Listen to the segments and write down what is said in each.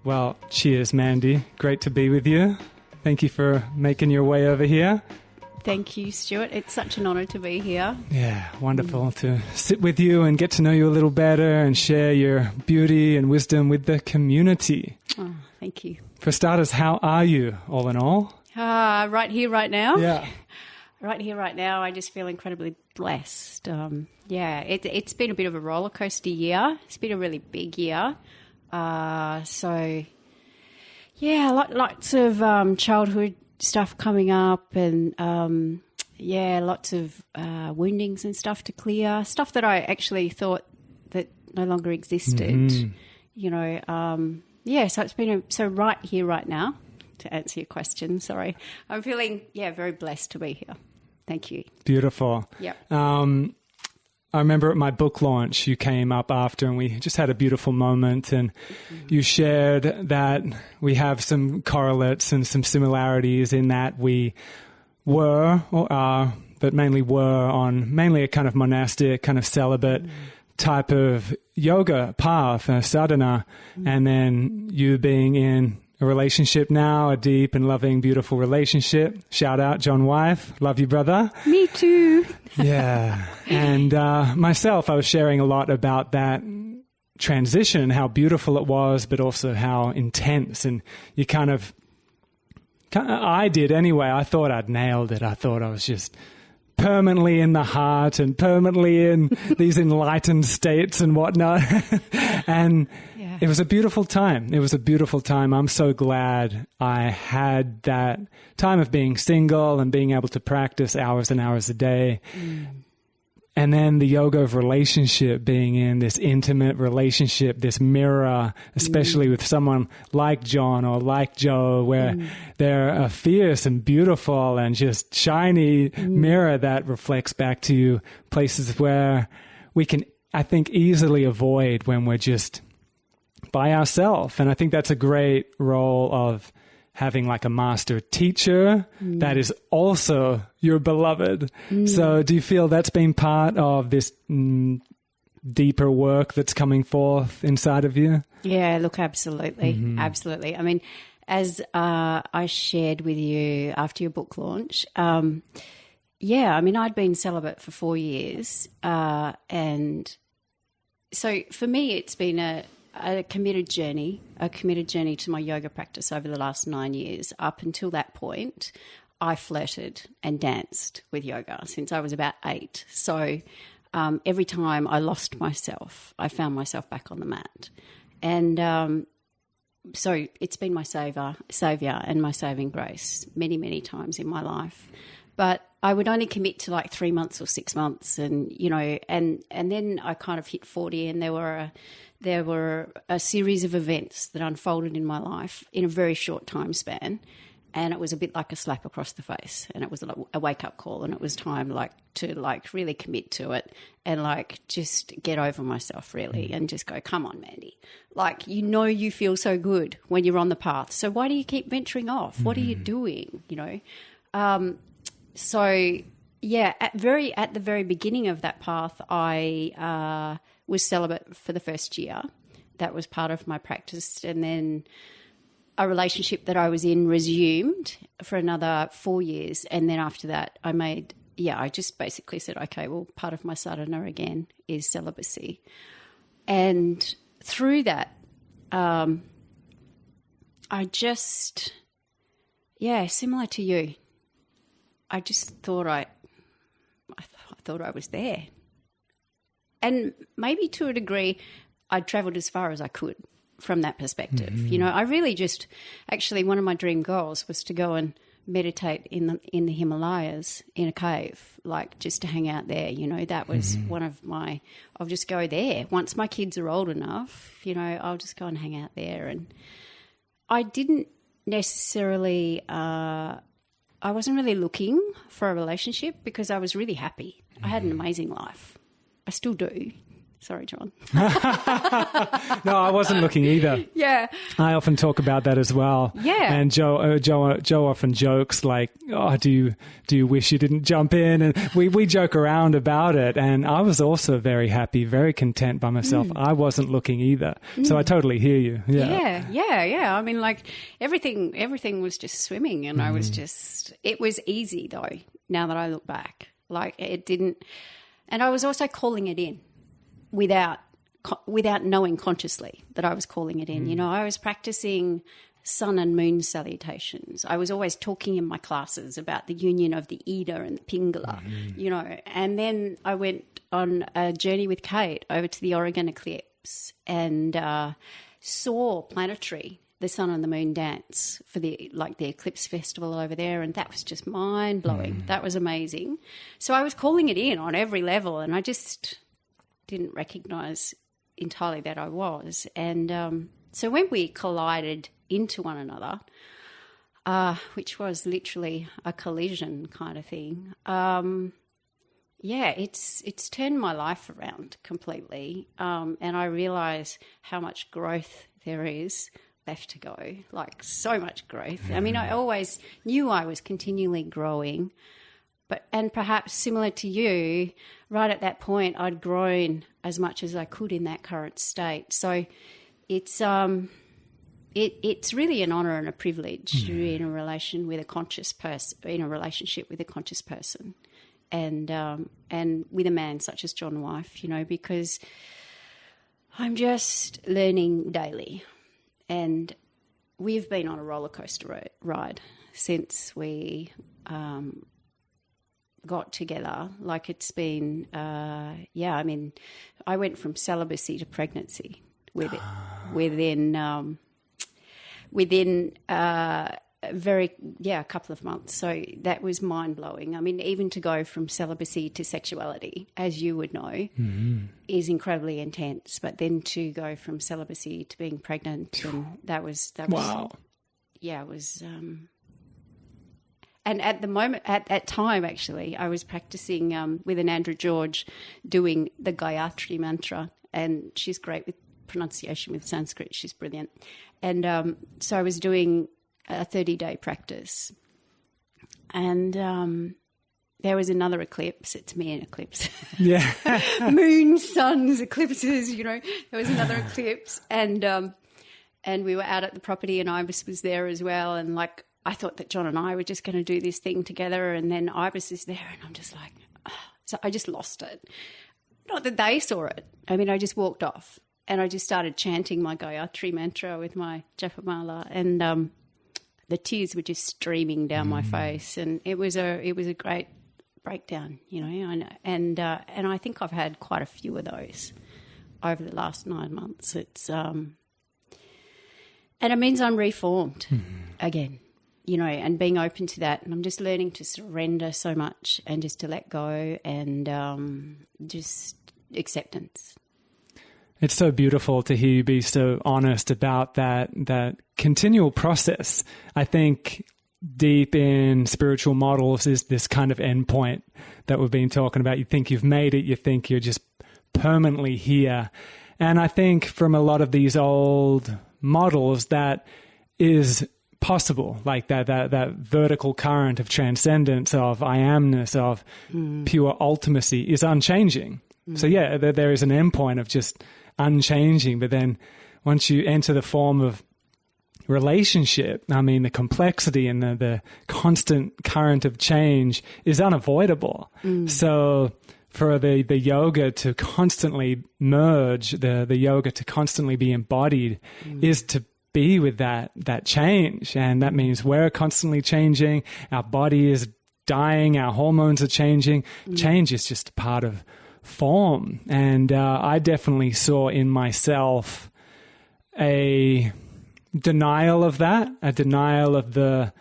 Well, cheers, Mandi. Great to be with you. Thank you for making your way over here. Thank you, Stuart. It's such an honour to be here. Yeah, wonderful to sit with you and get to know you a little better and share your beauty and wisdom with the community. Oh, thank you. For starters, how are you, all in all? Right here, right now? Yeah. Right here, right now, I just feel incredibly blessed. It's been a bit of a roller coaster year. It's been a really big year. Lots of childhood stuff coming up and, lots of woundings and stuff to clear, stuff that I actually thought that no longer existed, So it's been so right here, right now, to answer your question. Sorry. I'm feeling, very blessed to be here. Thank you. Beautiful. Yep. I remember at my book launch, you came up after and we just had a beautiful moment, and you shared that we have some correlates and some similarities in that we were or are, but mainly were on mainly a kind of monastic, kind of celibate type of yoga path, sadhana, and then you being in a relationship now, a deep and loving, beautiful relationship. Shout out, John Wife. Love you, brother. Me too. Yeah. And myself, I was sharing a lot about that transition, how beautiful it was, but also how intense. And you I did anyway. I thought I'd nailed it. I thought I was just permanently in the heart and permanently in these enlightened states and whatnot. And it was a beautiful time. It was a beautiful time. I'm so glad I had that time of being single and being able to practice hours and hours a day. And then the yoga of relationship, being in this intimate relationship, this mirror, especially with someone like John or like Joe, where they're a fierce and beautiful and just shiny mirror that reflects back to you, places where we can, I think, easily avoid when we're just by ourselves. And I think that's a great role of having like a master teacher that is also your beloved. So do you feel that's been part of this deeper work that's coming forth inside of you? Yeah, look, absolutely. Absolutely. I mean, as I shared with you after your book launch, I'd been celibate for 4 years. And so for me, it's been a committed journey to my yoga practice over the last 9 years. Up until that point, I flirted and danced with yoga since I was about 8. So every time I lost myself, I found myself back on the mat. And so it's been my saviour and my saving grace many, many times in my life. But I would only commit to like 3 months or 6 months, and and then I kind of hit 40, and there were a series of events that unfolded in my life in a very short time span, and it was a bit like a slap across the face, and it was a wake-up call, and it was time to really commit to it and just get over myself really and just go, come on, Mandi. You feel so good when you're on the path, so why do you keep venturing off? What are you doing, So, at the very beginning of that path, I was celibate for the first year. That was part of my practice. And then a relationship that I was in resumed for another 4 years. And then after that, I just basically said, okay, well, part of my sadhana again is celibacy. And through that, I just, similar to you, I just thought I thought I was there. And maybe to a degree, I travelled as far as I could from that perspective. I really actually one of my dream goals was to go and meditate in the Himalayas in a cave, just to hang out there. That was one of I'll just go there. Once my kids are old enough, I'll just go and hang out there. And I didn't necessarily... I wasn't really looking for a relationship because I was really happy. I had an amazing life. I still do. Sorry, John. No, I wasn't looking either. Yeah. I often talk about that as well. Yeah. And Joe often jokes like, "Oh, do you wish you didn't jump in?" And we joke around about it. And I was also very happy, very content by myself. I wasn't looking either. So I totally hear you. Yeah. I mean, like everything was just swimming, and I was just. It was easy though. Now that I look back, like it didn't, and I was also calling it in. Without knowing consciously that I was calling it in. You know, I was practicing sun and moon salutations. I was always talking in my classes about the union of the Ida and the Pingala, you know. And then I went on a journey with Kate over to the Oregon eclipse and saw planetary, the sun and the moon dance for the eclipse festival over there, and that was just mind-blowing. That was amazing. So I was calling it in on every level, and I just didn't recognise entirely that I was. And so when we collided into one another, which was literally a collision kind of thing, it's turned my life around completely. And I realise how much growth there is left to go, like so much growth. I mean, I always knew I was continually growing, and perhaps similar to you, right at that point, I'd grown as much as I could in that current state. So it's really an honour and a privilege to be in a relationship with a conscious person, and with a man such as John Wife, you know, because I'm just learning daily, and we've been on a roller coaster ride since we got together. Like it's been, I mean, I went from celibacy to pregnancy within a couple of months. So that was mind blowing. I mean, even to go from celibacy to sexuality, as you would know, is incredibly intense. But then to go from celibacy to being pregnant, and that was wow. Yeah, it was. And at the moment, at that time, actually, I was practicing with an Andrew George doing the Gayatri mantra, and she's great with pronunciation with Sanskrit. She's brilliant. And so I was doing a 30-day practice. And there was another eclipse. It's me and eclipse. Yeah. Moon, suns, eclipses, you know. There was another eclipse. And we were out at the property, and Ibis was there as well. And, like, I thought that John and I were just going to do this thing together, and then Ibis is there, and I'm just like, so I just lost it. Not that they saw it. I mean, I just walked off, and I just started chanting my Gayatri mantra with my Japamala, and the tears were just streaming down my face, and it was a great breakdown, you know. And I think I've had quite a few of those over the last 9 months. It's and it means I'm reformed again. You know, and being open to that. And I'm just learning to surrender so much and just to let go and just acceptance. It's so beautiful to hear you be so honest about that continual process. I think deep in spiritual models is this kind of endpoint that we've been talking about. You think you've made it. You think you're just permanently here. And I think from a lot of these old models that is possible, like that vertical current of transcendence, of I amness, of pure ultimacy is unchanging. So yeah, there is an endpoint of just unchanging, but then once you enter the form of relationship, I mean, the complexity and the constant current of change is unavoidable. So for the yoga to constantly merge, the yoga to constantly be embodied is to be with that change. And that means we're constantly changing. Our body is dying. Our hormones are changing. Change is just a part of form. And I definitely saw in myself a denial of that, a denial of the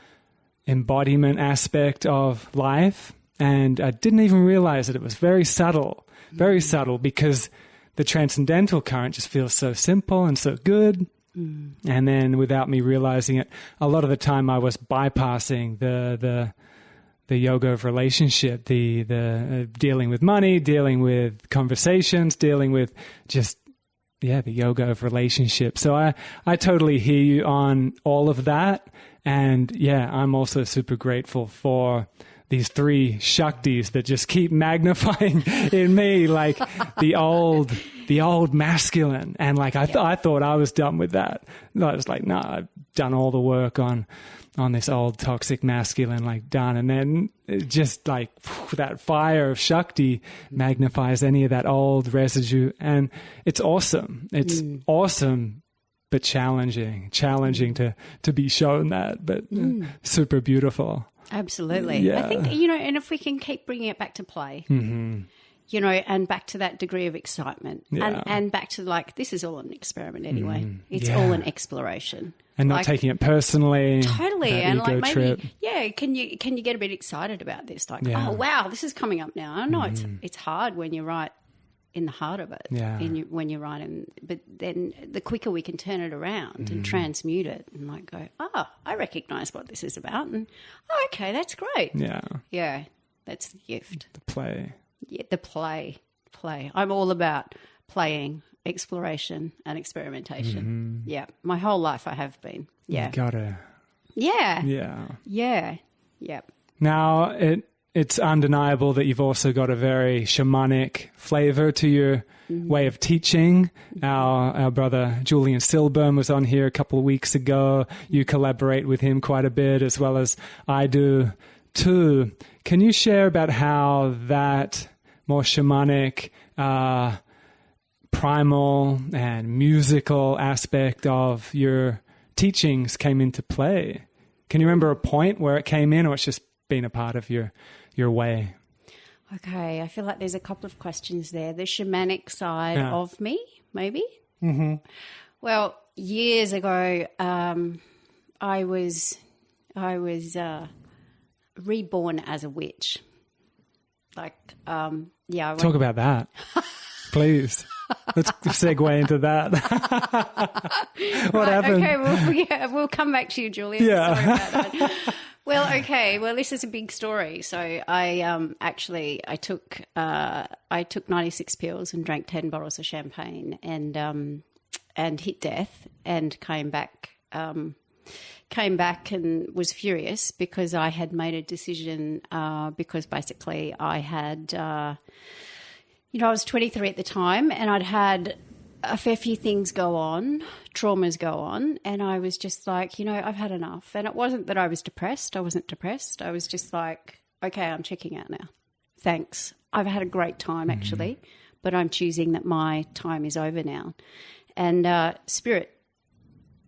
embodiment aspect of life. And I didn't even realize that it was very subtle, because the transcendental current just feels so simple and so good. And then without me realizing it, a lot of the time I was bypassing the yoga of relationship, the dealing with money, dealing with conversations, dealing with just, the yoga of relationship. So I totally hear you on all of that. And I'm also super grateful for these three Shaktis that just keep magnifying in me, like the old masculine. And like, I thought I was done with that. I was like, no, I've done all the work on this old toxic masculine, like done. And then it just like that fire of Shakti magnifies any of that old residue. And it's awesome. It's awesome, but challenging to be shown that, but super beautiful. Absolutely. Yeah. I think, and if we can keep bringing it back to play, and back to that degree of excitement and back to like, this is all an experiment anyway. It's all an exploration. And not taking it personally. Totally. And like maybe, trip. can you get a bit excited about this? Like, oh, wow, this is coming up now. I know it's hard when you're right in the heart of it. Yeah. When you're right in, but then the quicker we can turn it around and transmute it and like go, I recognize what this is about. And, okay, that's great. Yeah. Yeah, that's the gift. The play. Yeah, the play. I'm all about playing, exploration and experimentation. Yeah, my whole life I have been. Yeah. You gotta. Yeah. Yeah. Yeah. Yeah. Now, it's undeniable that you've also got a very shamanic flavor to your way of teaching. Our brother Julian Silburn was on here a couple of weeks ago. You collaborate with him quite a bit, as well as I do too. Can you share about how that more shamanic, primal and musical aspect of your teachings came into play? Can you remember a point where it came in, or it's just been a part of your way? Okay, I feel like there's a couple of questions there. The shamanic side of me, maybe? Mm-hmm. Well, years ago, I was reborn as a witch. Like, Talk about that, please. Let's segue into that. What happened? Okay, we'll come back to you, Julian. Yeah. Sorry about that. Well, okay. Well, this is a big story. So I took 96 pills and drank 10 bottles of champagne and hit death and came back and was furious because I had made a decision because basically I had I was 23 at the time and I'd had a fair few things go on, traumas go on, and I was just like, I've had enough. And it wasn't that I was depressed. I wasn't depressed. I was just like, okay, I'm checking out now. Thanks. I've had a great time actually, but I'm choosing that my time is over now. And Spirit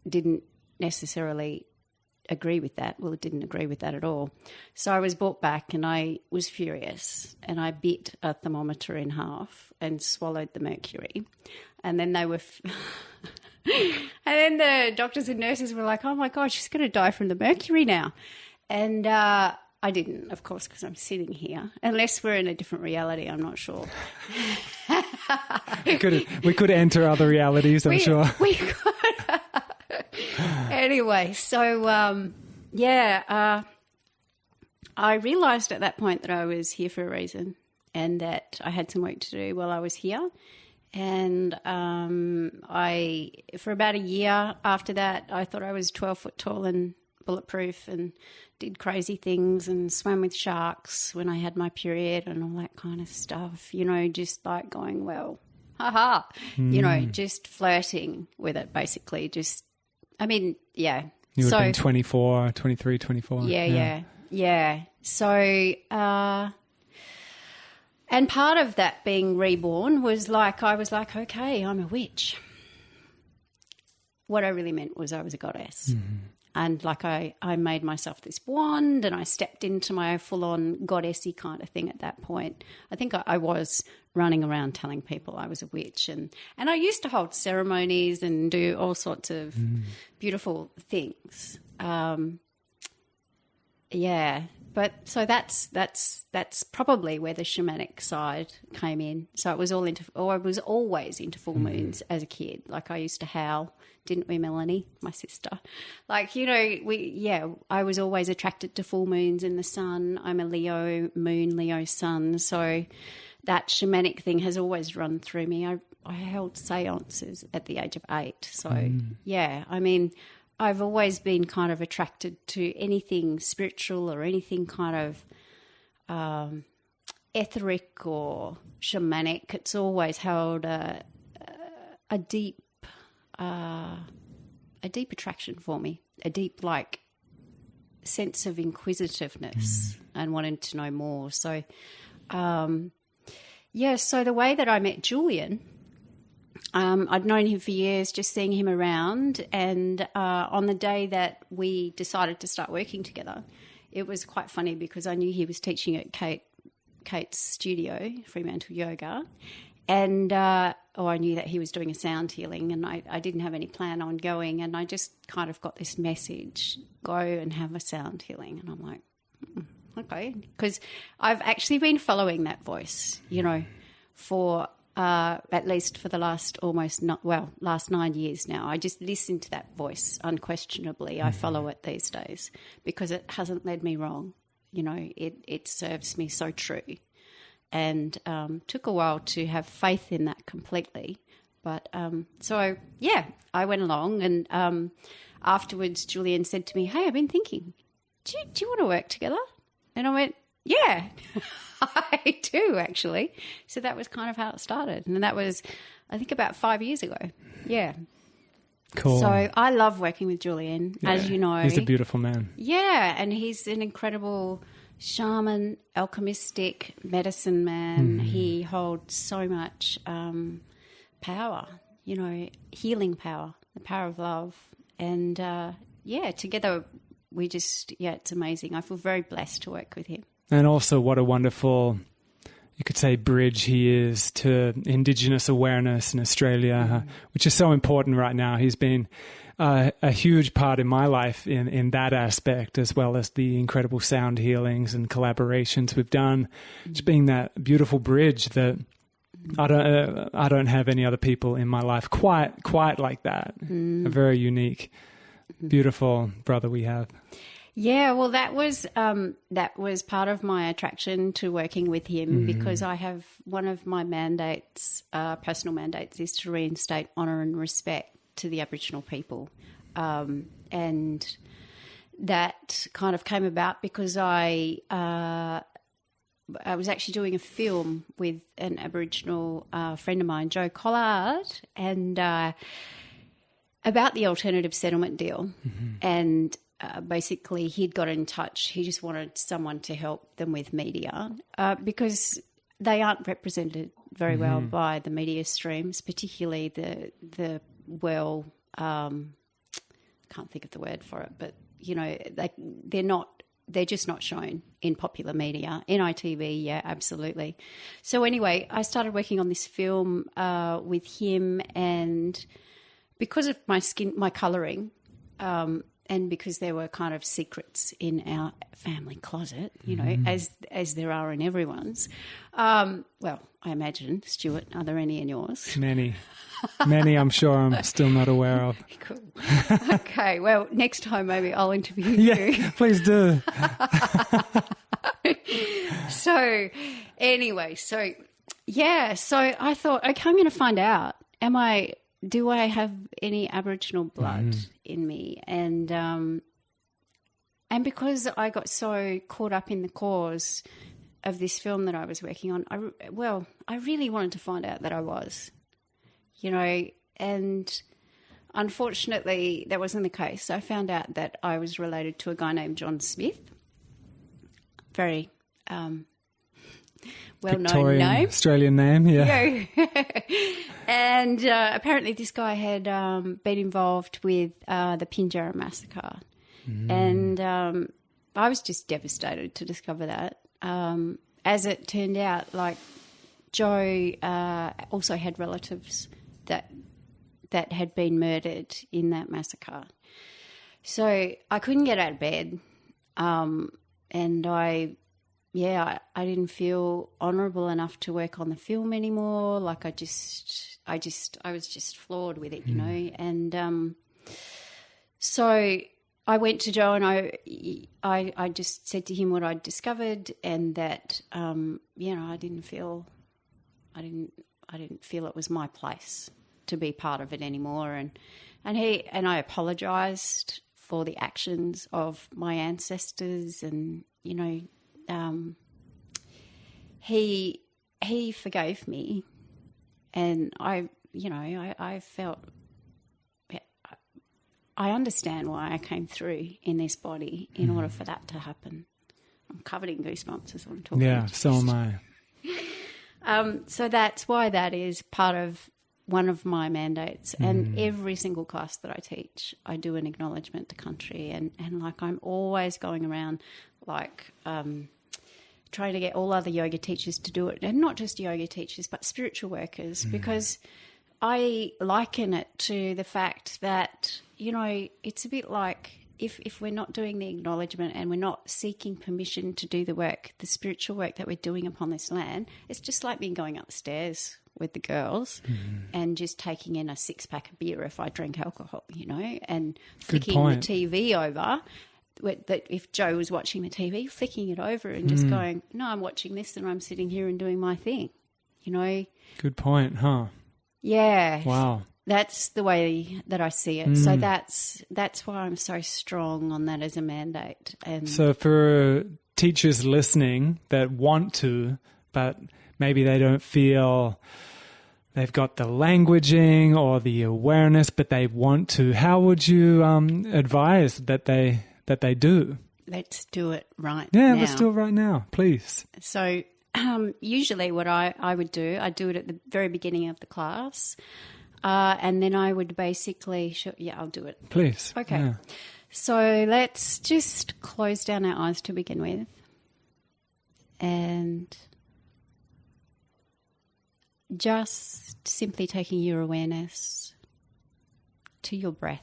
didn't necessarily agree with that. Well, it didn't agree with that at all. So I was brought back and I was furious and I bit a thermometer in half and swallowed the mercury. And then they were and then the doctors and nurses were like, oh my God, she's going to die from the mercury now. And I didn't, of course, because I'm sitting here. Unless we're in a different reality, I'm not sure. We could enter other realities, I'm sure. We could. Anyway, so, I realised at that point that I was here for a reason and that I had some work to do while I was here. And for about a year after that, I thought I was 12 foot tall and bulletproof and did crazy things and swam with sharks when I had my period and all that kind of stuff, just like going, well, haha, just flirting with it basically. You would have been 24, 23, 24. Yeah. So, and part of that being reborn was like, I was like, okay, I'm a witch. What I really meant was I was a goddess. Mm-hmm. And like I made myself this wand and I stepped into my full-on goddessy kind of thing at that point. I think I was running around telling people I was a witch. And I used to hold ceremonies and do all sorts of beautiful things. But so that's probably where the shamanic side came in. So I was always into full moons as a kid. Like I used to howl, didn't we, Melanie, my sister? Like, you know, I was always attracted to full moons in the sun. I'm a Leo moon, Leo sun. So that shamanic thing has always run through me. I held seances at the age of 8. So, yeah, I mean, I've always been kind of attracted to anything spiritual or anything kind of etheric or shamanic. It's always held a deep attraction for me, a deep like sense of inquisitiveness and wanting to know more. So, so the way that I met Julian, I'd known him for years, just seeing him around, and on the day that we decided to start working together, it was quite funny because I knew he was teaching at Kate's studio, Fremantle Yoga, and I knew that he was doing a sound healing, and I didn't have any plan on going, and I just kind of got this message, go and have a sound healing, and I'm like, okay, because I've actually been following that voice, you know, for at least for the last last 9 years now. I just listen to that voice unquestionably. I follow it these days because it hasn't led me wrong. You know, it serves me so true. And took a while to have faith in that completely. But I went along, and afterwards Julian said to me, hey, I've been thinking, do you want to work together? And I went, yeah, I do actually. So that was kind of how it started. And that was, I think, about 5 years ago. Yeah. Cool. So I love working with Julian, as you know. He's a beautiful man. Yeah, and he's an incredible shaman, alchemistic, medicine man. He holds so much power, you know, healing power, the power of love. And, together we just, it's amazing. I feel very blessed to work with him. And also what a wonderful, you could say, bridge he is to Indigenous awareness in Australia, which is so important right now. He's been a huge part in my life in that aspect, as well as the incredible sound healings and collaborations we've done. Just being that beautiful bridge that I don't have any other people in my life quite like that. A very unique, beautiful brother we have. Yeah, well, that was part of my attraction to working with him because I have one of my mandates, personal mandates, is to reinstate honour and respect to the Aboriginal people, and that kind of came about because I was actually doing a film with an Aboriginal friend of mine, Joe Collard, and about the alternative settlement deal, and basically he'd got in touch. He just wanted someone to help them with media because they aren't represented very well by the media streams, particularly the can't think of the word for it, but you know, they're just not shown in popular media. In ITV, yeah, absolutely. So anyway, I started working on this film with him, and because of my skin, my colouring, and because there were kind of secrets in our family closet, you know, as there are in everyone's. Well, I imagine, Stuart, are there any in yours? Many, I'm sure I'm still not aware of. Cool. Okay, well, next time maybe I'll interview you. Yeah, please do. So anyway, so I thought, okay, I'm going to find out, do I have any Aboriginal blood in me? And because I got so caught up in the cause of this film that I was working on, I really wanted to find out that I was, you know, and unfortunately that wasn't the case. I found out that I was related to a guy named John Smith, very well-known Victorian, name. Australian name, yeah. And apparently this guy had been involved with the Pinjarra massacre. And I was just devastated to discover that. As it turned out, like, Joe also had relatives that had been murdered in that massacre. So I couldn't get out of bed. I didn't feel honourable enough to work on the film anymore. Like I was just floored with it, you know. And so I went to Joe and I just said to him what I'd discovered, and that I didn't feel it was my place to be part of it anymore. And I apologised for the actions of my ancestors, and you know, he forgave me, and I felt, I understand why I came through in this body in order for that to happen. I'm covered in goosebumps as I'm talking. Yeah, so am I. So that's why that is part of one of my mandates. And every single class that I teach, I do an acknowledgement to country. And like I'm always going around like trying to get all other yoga teachers to do it. And not just yoga teachers, but spiritual workers, because I liken it to the fact that, you know, it's a bit like if we're not doing the acknowledgement and we're not seeking permission to do the work, the spiritual work that we're doing upon this land, it's just like me going upstairs with the girls and just taking in a 6-pack of beer if I drink alcohol, you know, and flicking the TV over. That if Joe was watching the TV, flicking it over and just going, no, I'm watching this and I'm sitting here and doing my thing, you know. Good point, huh? Yeah. Wow. That's the way that I see it. So that's why I'm so strong on that as a mandate. And so for teachers listening that want to, but maybe they don't feel they've got the languaging or the awareness, but they want to, how would you advise that they do? Let's do it right now. Yeah, let's do it right now, please. So usually what I would do, I do it at the very beginning of the class. And then I would basically, I'll do it. Please. Okay. Yeah. So let's just close down our eyes to begin with. And just simply taking your awareness to your breath.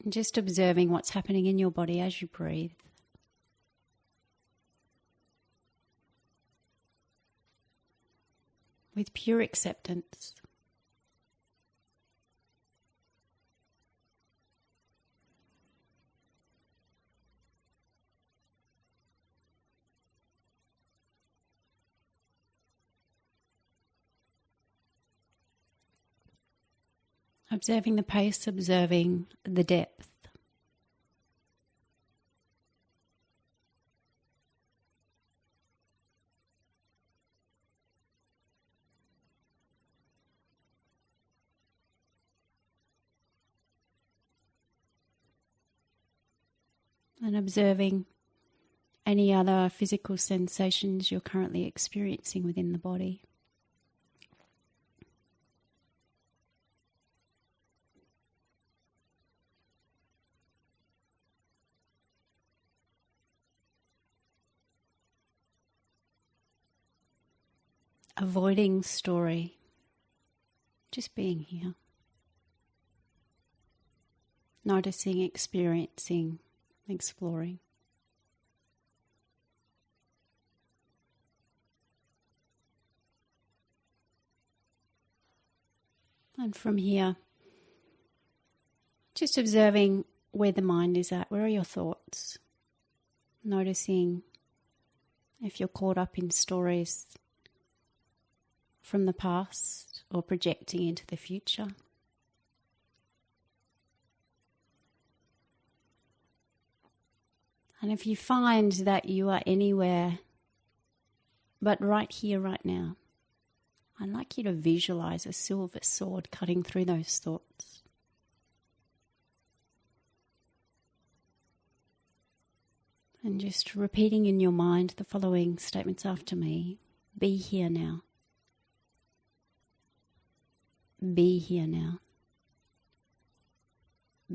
And just observing what's happening in your body as you breathe. With pure acceptance. Observing the pace, observing the depth. And observing any other physical sensations you're currently experiencing within the body. Avoiding story, just being here. Noticing, experiencing, exploring. And from here, just observing where the mind is at. Where are your thoughts? Noticing if you're caught up in stories from the past or projecting into the future. And if you find that you are anywhere but right here, right now, I'd like you to visualize a silver sword cutting through those thoughts. And just repeating in your mind the following statements after me. Be here now. Be here now.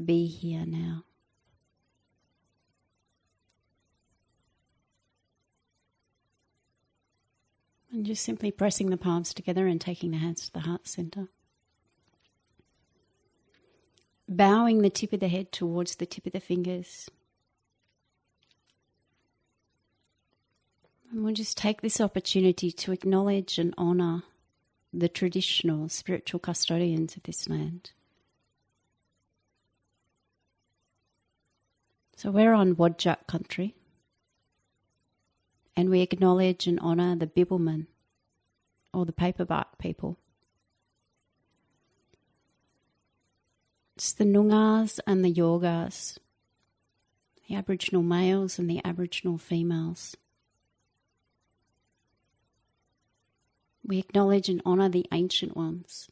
Be here now. And just simply pressing the palms together and taking the hands to the heart center. bowing the tip of the head towards the tip of the fingers. And we'll just take this opportunity to acknowledge and honour the traditional spiritual custodians of this land. So we're on Wadjuk country, and we acknowledge and honour the Bibbulmun, or the paperbark people. It's the Noongars and the Yorgars, the Aboriginal males and the Aboriginal females. We acknowledge and honour the ancient ones,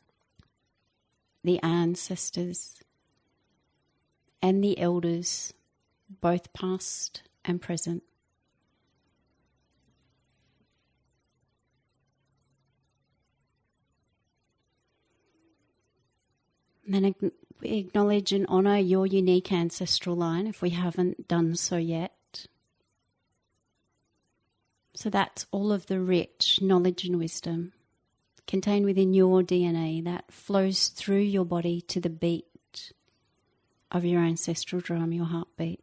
the ancestors, and the elders, both past and present. And then we acknowledge and honour your unique ancestral line if we haven't done so yet. So that's all of the rich knowledge and wisdom contained within your DNA that flows through your body to the beat of your ancestral drum, your heartbeat.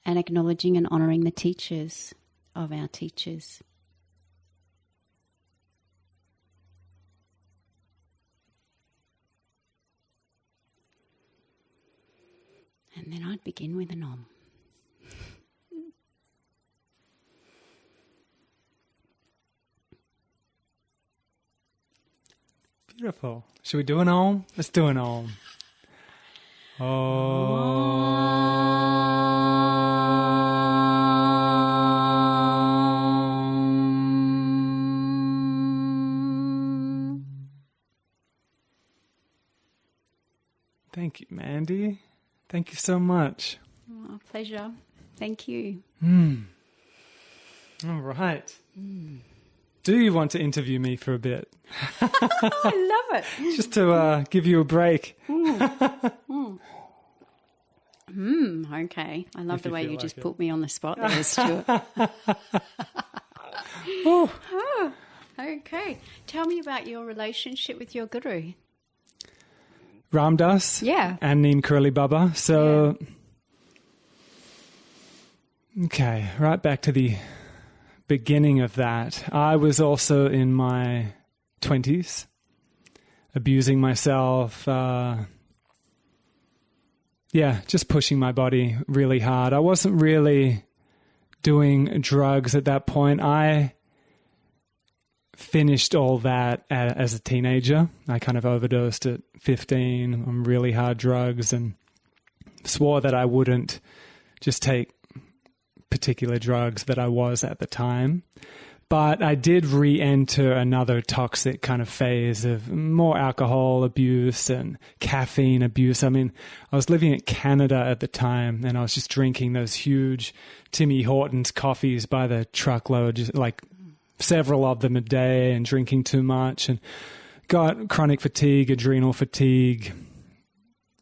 And acknowledging and honouring the teachers of our teachers. And then I'd begin with an Om. Beautiful. Should we do an Om? Let's do an Om. Thank you, Mandi. Thank you so much. Oh, pleasure. Thank you. All right. Do you want to interview me for a bit? I love it. Just to give you a break. Okay. I love the way you just put me on the spot there, Stuart. Okay. Tell me about your relationship with your guru. Ramdas, Yeah. and Neem Curly Baba. So, okay, right back to the beginning of that. I was also in my 20s, abusing myself, just pushing my body really hard. I wasn't really doing drugs at that point. I finished all that as a teenager. I kind of overdosed at 15 on really hard drugs and swore that I wouldn't just take particular drugs that I was at the time. But I did re-enter another toxic kind of phase of more alcohol abuse and caffeine abuse. I mean, I was living in Canada at the time, and I was just drinking those huge Timmy Hortons coffees by the truckload, just like several of them a day, and drinking too much, and got chronic fatigue, adrenal fatigue,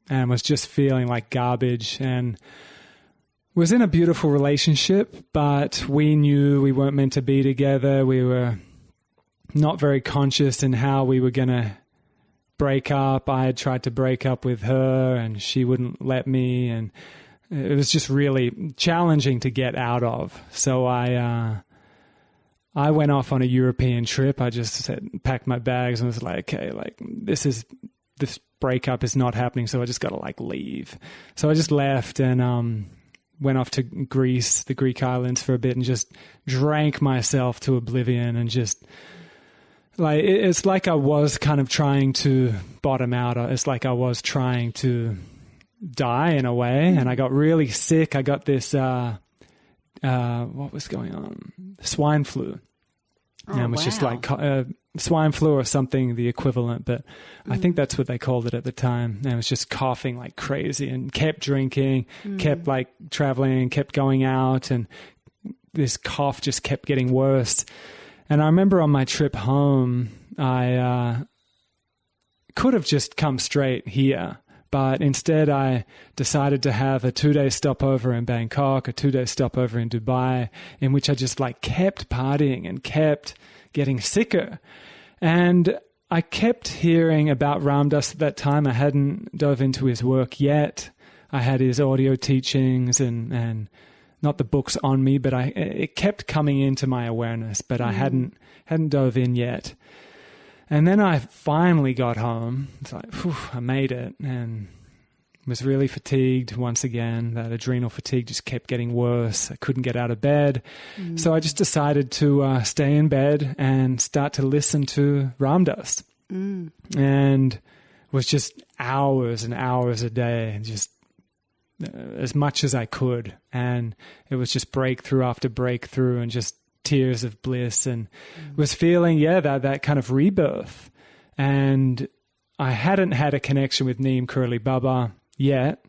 and was just feeling like garbage, and was in a beautiful relationship, but we knew we weren't meant to be together. We were not very conscious in how we were going to break up. I had tried to break up with her and she wouldn't let me, and it was just really challenging to get out of. So I went off on a European trip. I just packed my bags and was like, okay, like this breakup is not happening, so I just got to leave. So I just left and went off to Greece, the Greek islands, for a bit, and just drank myself to oblivion, and just it's like I was kind of trying to bottom out. It's like I was trying to die in a way, and I got really sick. I got this what was going on? Swine flu. And it was just like swine flu or something, the equivalent, but I think that's what they called it at the time. And I was just coughing like crazy and kept drinking, kept traveling, kept going out, and this cough just kept getting worse. And I remember on my trip home, I could have just come straight here, But instead, I decided to have a 2-day stopover in Bangkok, a 2-day stopover in Dubai, in which I just like kept partying and kept getting sicker. And I kept hearing about Ram Dass at that time. I hadn't dove into his work yet. I had his audio teachings and not the books on me, but it kept coming into my awareness, but I hadn't dove in yet. And then I finally got home. It's like, whew, I made it, and was really fatigued once again. That adrenal fatigue just kept getting worse. I couldn't get out of bed. So I just decided to stay in bed and start to listen to Ram Dass. And was just hours and hours a day, and just as much as I could. And it was just breakthrough after breakthrough and just tears of bliss, and was feeling, that kind of rebirth. And I hadn't had a connection with Neem Karoli Baba yet,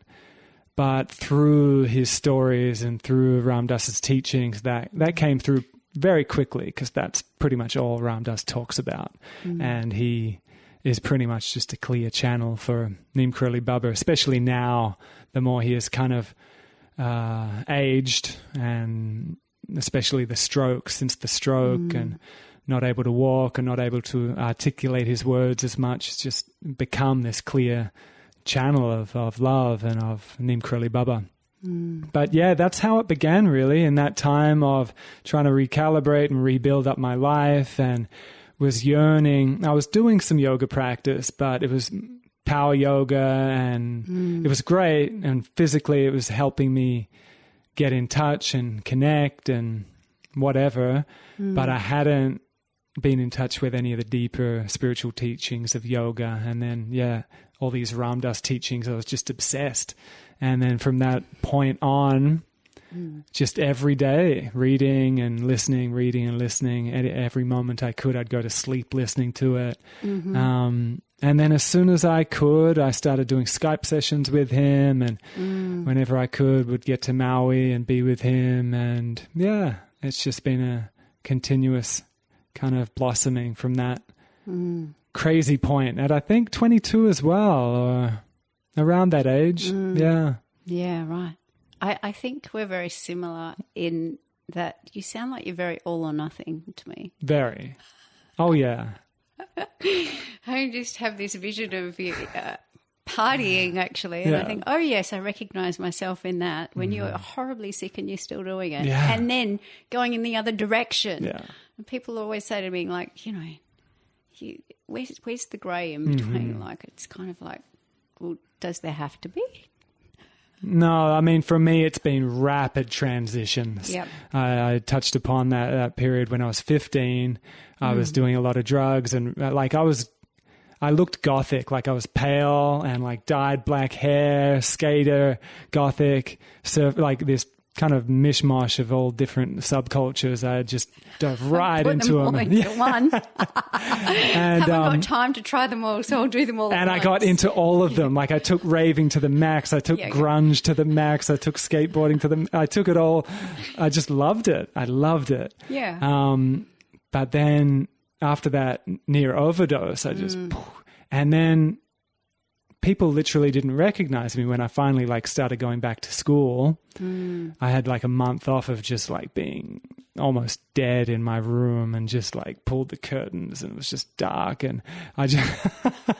but through his stories and through Ram Dass's teachings, that came through very quickly, because that's pretty much all Ram Dass talks about. And he is pretty much just a clear channel for Neem Karoli Baba, especially now, the more he has kind of aged, and especially since the stroke, and not able to walk and not able to articulate his words as much. It's just become this clear channel of love and of Neem Karoli Baba. But yeah, that's how it began, really, in that time of trying to recalibrate and rebuild up my life, and was yearning. I was doing some yoga practice, but it was power yoga, and it was great, and physically it was helping me get in touch and connect and whatever, but I hadn't been in touch with any of the deeper spiritual teachings of yoga. And then, all these Ram Dass teachings, I was just obsessed. And then from that point on, just every day, reading and listening. At every moment I could, I'd go to sleep listening to it. And then as soon as I could, I started doing Skype sessions with him, and whenever I could, would get to Maui and be with him. And it's just been a continuous kind of blossoming from that crazy point at, I think, 22 as well, or around that age. Yeah, right. I think we're very similar in that you sound like you're very all or nothing to me. Very. Oh, yeah. I just have this vision of you partying, actually, and I think, oh, yes, I recognise myself in that, when you're horribly sick and you're still doing it, and then going in the other direction. And people always say to me, like, where's the grey in between? Like, it's kind of like, well, does there have to be? No, I mean, for me, it's been rapid transitions. I touched upon that period when I was 15. I was doing a lot of drugs, and I looked gothic, like I was pale and like dyed black hair, skater, gothic, so like this kind of mishmash of all different subcultures. I just dove right into them. One. And haven't got time to try them all, so I'll do them all. And I got into all of them. Like, I took raving to the max. I took grunge to the max. I took skateboarding I took it all. I just loved it. I loved it. But then after that near overdose, I just, and then people literally didn't recognize me when I finally started going back to school. I had a month off of just being almost dead in my room, and just pulled the curtains, and it was just dark, and I just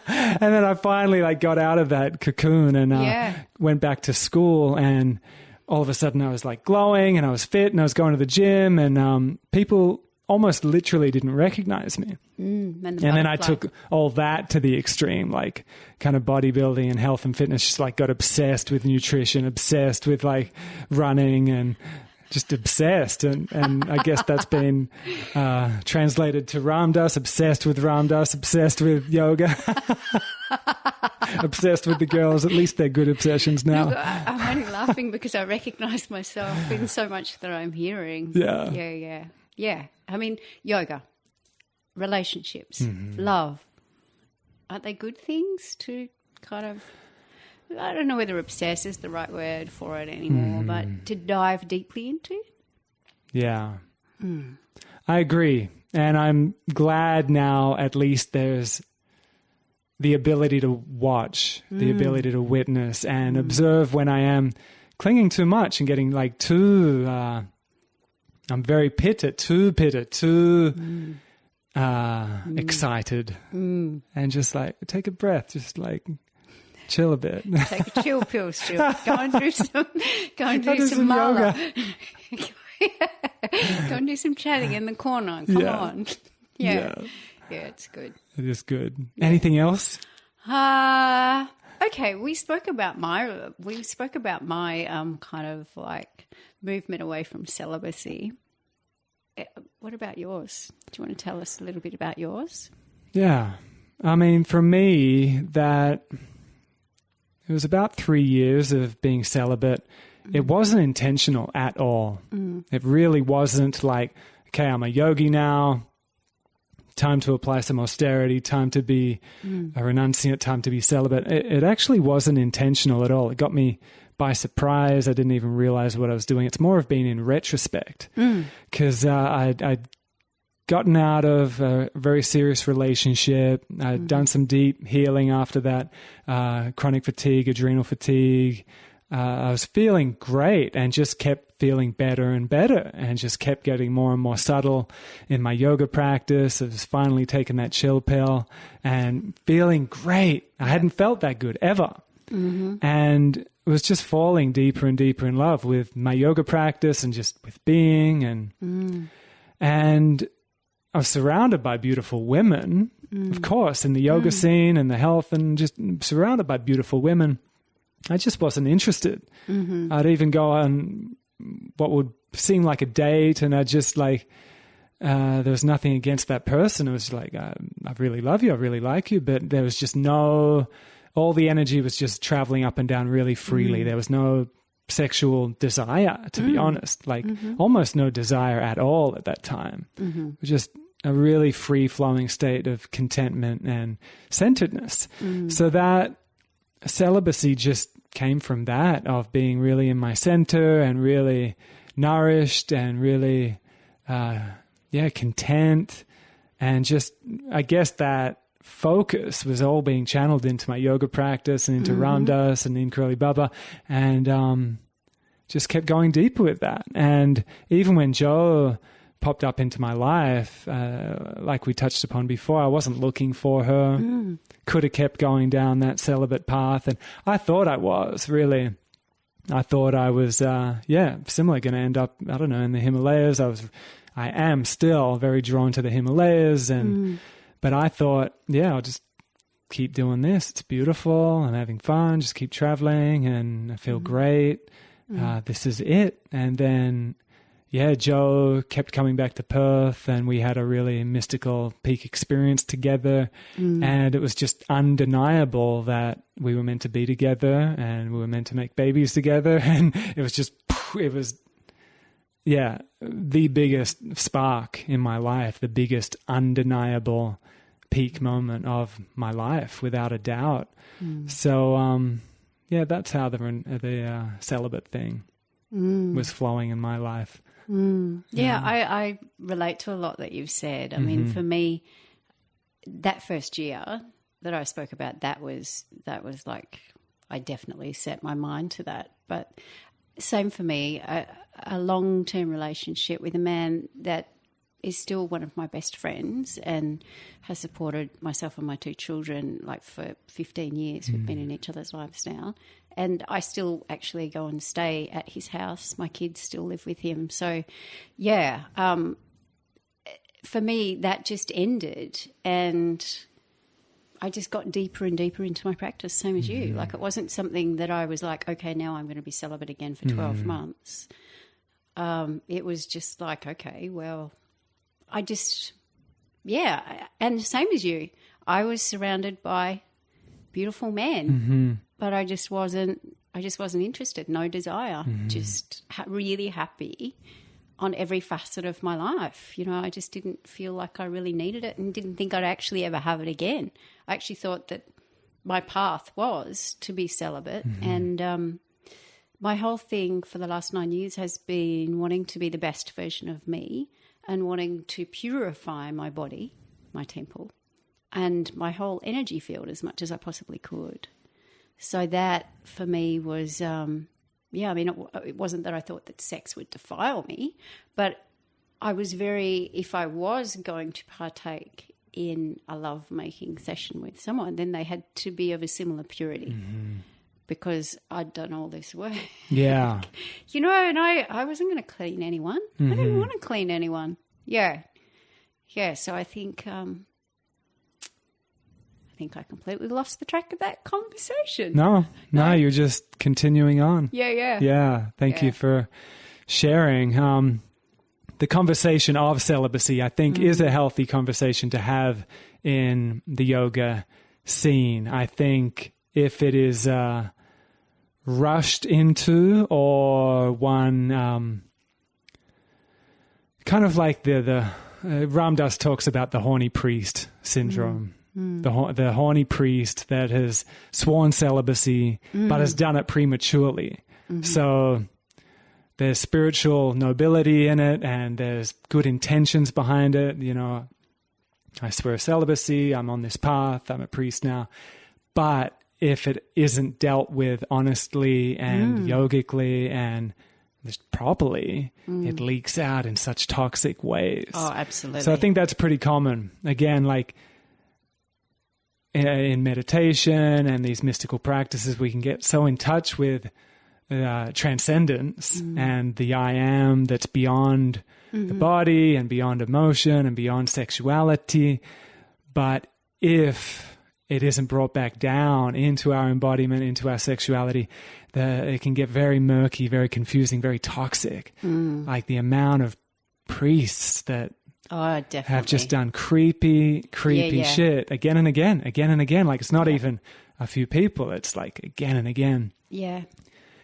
and then I finally got out of that cocoon and went back to school, and all of a sudden I was glowing, and I was fit, and I was going to the gym, and people almost literally didn't recognize me. And then I took all that to the extreme, kind of bodybuilding and health and fitness, just got obsessed with nutrition, obsessed with running, and just obsessed. And I guess that's been translated to Ram Dass, obsessed with Ram Dass, obsessed with yoga, obsessed with the girls. At least they're good obsessions now. Look, I'm only laughing because I recognize myself in so much that I'm hearing. Yeah. I mean, yoga, relationships, love, aren't they good things to kind of, I don't know whether obsess is the right word for it anymore, but to dive deeply into? Yeah. I agree. And I'm glad now at least there's the ability to watch, the ability to witness and observe when I am clinging too much and getting like too, I'm very pitted, too excited, and just like take a breath, just like chill a bit. Take a chill pill, Stuart. Go and do some mala. Go and do some chatting in the corner. Come on. Yeah, it's good. It is good. Anything else? Okay, we spoke about my kind of like movement away from celibacy. What about yours? Do you want to tell us a little bit about yours? Yeah. I mean, for me, that it was about 3 years of being celibate. It wasn't intentional at all. It really wasn't like, okay, I'm a yogi now. Time to apply some austerity, time to be a renunciate, time to be celibate. It actually wasn't intentional at all. It got me by surprise. I didn't even realize what I was doing. It's more of being in retrospect because I'd gotten out of a very serious relationship. I'd done some deep healing after that, chronic fatigue, adrenal fatigue. I was feeling great and just kept feeling better and better and just kept getting more and more subtle in my yoga practice. I was finally taking that chill pill and feeling great. I hadn't felt that good ever. And was just falling deeper and deeper in love with my yoga practice and just with being. And I was surrounded by beautiful women, of course, in the yoga scene and the health, and just surrounded by beautiful women. I just wasn't interested. I'd even go on what would seem like a date, and I'd just like, there was nothing against that person. It was like, I really love you, I really like you, but there was just all the energy was just traveling up and down really freely. There was no sexual desire, to be honest, like almost no desire at all at that time. It was just a really free-flowing state of contentment and centeredness. So that celibacy just came from that, of being really in my center and really nourished and really, content. And just, I guess that focus was all being channeled into my yoga practice and into Ram Dass and in Curly Baba, and just kept going deeper with that. And even when Joe popped up into my life, like we touched upon before, I wasn't looking for her. Could have kept going down that celibate path, and I thought I was really. I thought I was, similar, going to end up, I don't know, in the Himalayas. I am still very drawn to the Himalayas, but I thought, I'll just keep doing this. It's beautiful. I'm having fun. Just keep traveling, and I feel great. This is it. And then, Joe kept coming back to Perth, and we had a really mystical peak experience together. And it was just undeniable that we were meant to be together and we were meant to make babies together. And it was just, the biggest spark in my life, the biggest undeniable peak moment of my life, without a doubt. So, that's how the celibate thing was flowing in my life. I relate to a lot that you've said. I mean, for me, that first year that I spoke about, that was like, I definitely set my mind to that. But same for me, a long-term relationship with a man that is still one of my best friends and has supported myself and my two children like for 15 years. We've been in each other's lives now. And I still actually go and stay at his house. My kids still live with him. So, for me, that just ended, and I just got deeper and deeper into my practice, same as you. Like, it wasn't something that I was like, okay, now I'm going to be celibate again for 12 months. It was just like, okay, well, I just, and the same as you, I was surrounded by beautiful men, but I just wasn't interested. No desire. Just really happy on every facet of my life. You know, I just didn't feel like I really needed it, and didn't think I'd actually ever have it again. I actually thought that my path was to be celibate, and my whole thing for the last 9 years has been wanting to be the best version of me and wanting to purify my body, my temple, and my whole energy field as much as I possibly could. So that for me was, I mean, it wasn't that I thought that sex would defile me, but I was if I was going to partake in a love-making session with someone, then they had to be of a similar purity. Because I'd done all this work. Yeah. And I wasn't going to clean anyone. I didn't want to clean anyone. Yeah. Yeah, so I think I completely lost the track of that conversation. No, you're just continuing on. Yeah. Yeah, thank you for sharing. The conversation of celibacy, I think, is a healthy conversation to have in the yoga scene. I think if it is rushed into, or one kind of like the Ram Dass talks about the horny priest syndrome, the horny priest that has sworn celibacy but has done it prematurely. So there's spiritual nobility in it, and there's good intentions behind it. I swear celibacy, I'm on this path, I'm a priest now. But if it isn't dealt with honestly and yogically and just properly, it leaks out in such toxic ways. Oh, absolutely. So I think that's pretty common. Again, like in meditation and these mystical practices, we can get so in touch with transcendence and the I am that's beyond the body and beyond emotion and beyond sexuality. But if it isn't brought back down into our embodiment, into our sexuality, it can get very murky, very confusing, very toxic. Like the amount of priests that have just done creepy shit again and again. Like it's not even a few people. It's like again and again. Yeah.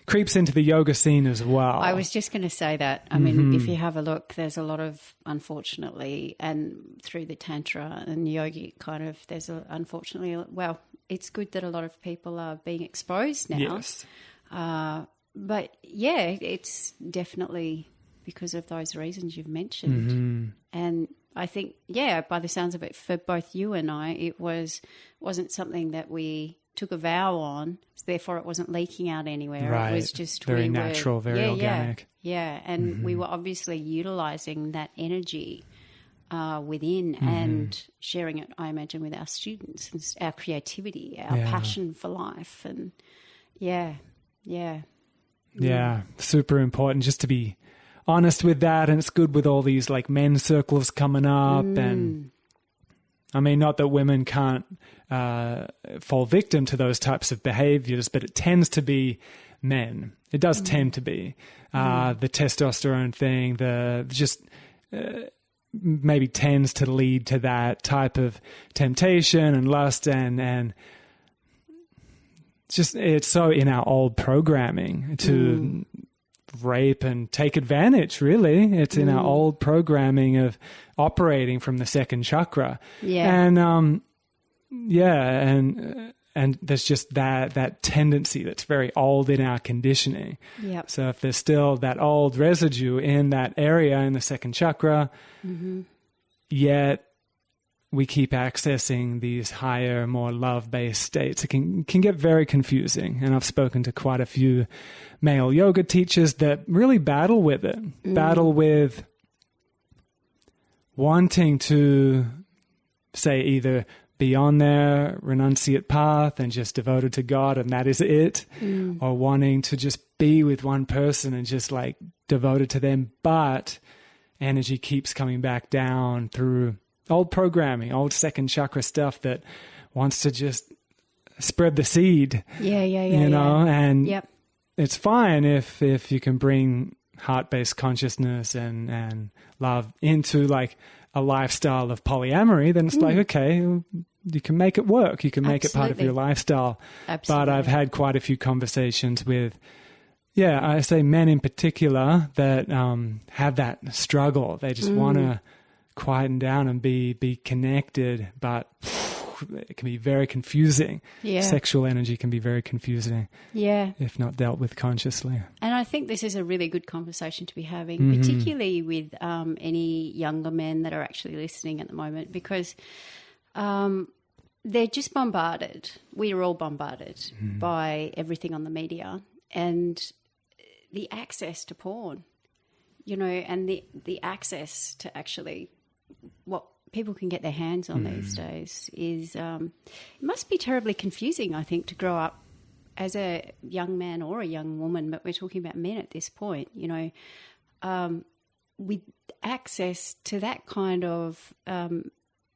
Creeps into the yoga scene as well. I was just going to say that. I mean, if you have a look, there's a lot of, unfortunately, and through the Tantra and yogi unfortunately, well, it's good that a lot of people are being exposed now. Yes. But yeah, it's definitely because of those reasons you've mentioned. And I think, by the sounds of it, for both you and I, it wasn't something that we took a vow on, so therefore it wasn't leaking out anywhere. Right. It was just very natural, very organic. Yeah, and we were obviously utilising that energy within and sharing it, I imagine, with our students, and our creativity, our passion for life. And super important just to be honest with that. And it's good with all these like men's circles coming up. And I mean, not that women can't fall victim to those types of behaviors, but it tends to be men. It does tend to be the testosterone thing, maybe tends to lead to that type of temptation and lust, and it's so in our old programming to rape and take advantage, really. It's in our old programming of operating from the second chakra. And there's just that tendency that's very old in our conditioning. Yep. So if there's still that old residue in that area in the second chakra, yet we keep accessing these higher, more love-based states, it can get very confusing. And I've spoken to quite a few male yoga teachers that really battle with it, battle with wanting to, say, either be on their renunciate path and just devoted to God and that is it, or wanting to just be with one person and just like devoted to them, but energy keeps coming back down through old programming, old second chakra stuff that wants to just spread the seed. You know, and it's fine if you can bring heart-based consciousness and love into like a lifestyle of polyamory, then it's like, okay, you can make it work. You can make it part of your lifestyle. Absolutely. But I've had quite a few conversations with, I say men in particular that have that struggle. They just want to quieten down and be connected, but it can be very confusing. Sexual energy can be very confusing if not dealt with consciously. And I think this is a really good conversation to be having, particularly with any younger men that are actually listening at the moment, because they're just bombarded. We are all bombarded by everything on the media and the access to porn, and the access to actually what people can get their hands on these days is it must be terribly confusing, I think, to grow up as a young man or a young woman, but we're talking about men at this point, with access to that kind of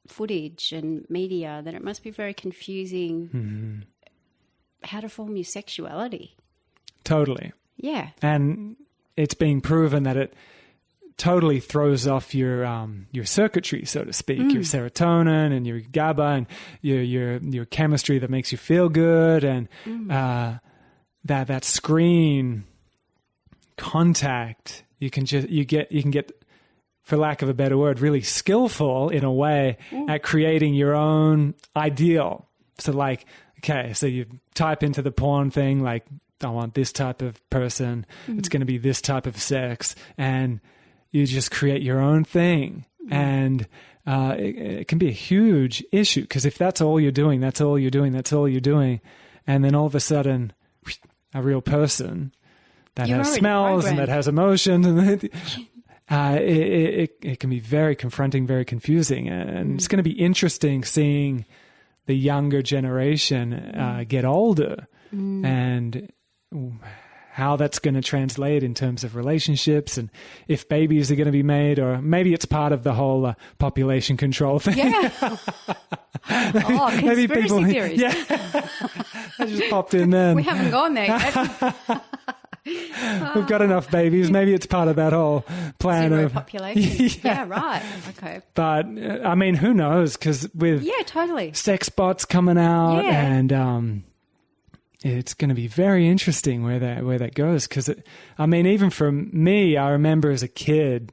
footage and media, that it must be very confusing how to form your sexuality. Totally. Yeah. And it's being proven that it totally throws off your circuitry, so to speak, your serotonin and your GABA and your chemistry that makes you feel good, and that screen contact, you can get, for lack of a better word, really skillful in a way at creating your own ideal. So like, okay, so you type into the porn thing, like, I want this type of person, it's going to be this type of sex, and you just create your own thing. And it can be a huge issue, because if that's all you're doing, and then all of a sudden, a real person that has smells and that has emotions, and it can be very confronting, very confusing. And it's going to be interesting seeing the younger generation get older and how that's going to translate in terms of relationships, and if babies are going to be made, or maybe it's part of the whole population control thing. Yeah. Conspiracy theories. Yeah. I just popped in then. We haven't gone there yet. We've got enough babies. Maybe it's part of that whole plan Zero of population. Yeah, right. Okay. But I mean, who knows? Because with totally sex bots coming out, and it's going to be very interesting where that goes. Because I mean, even for me, I remember as a kid,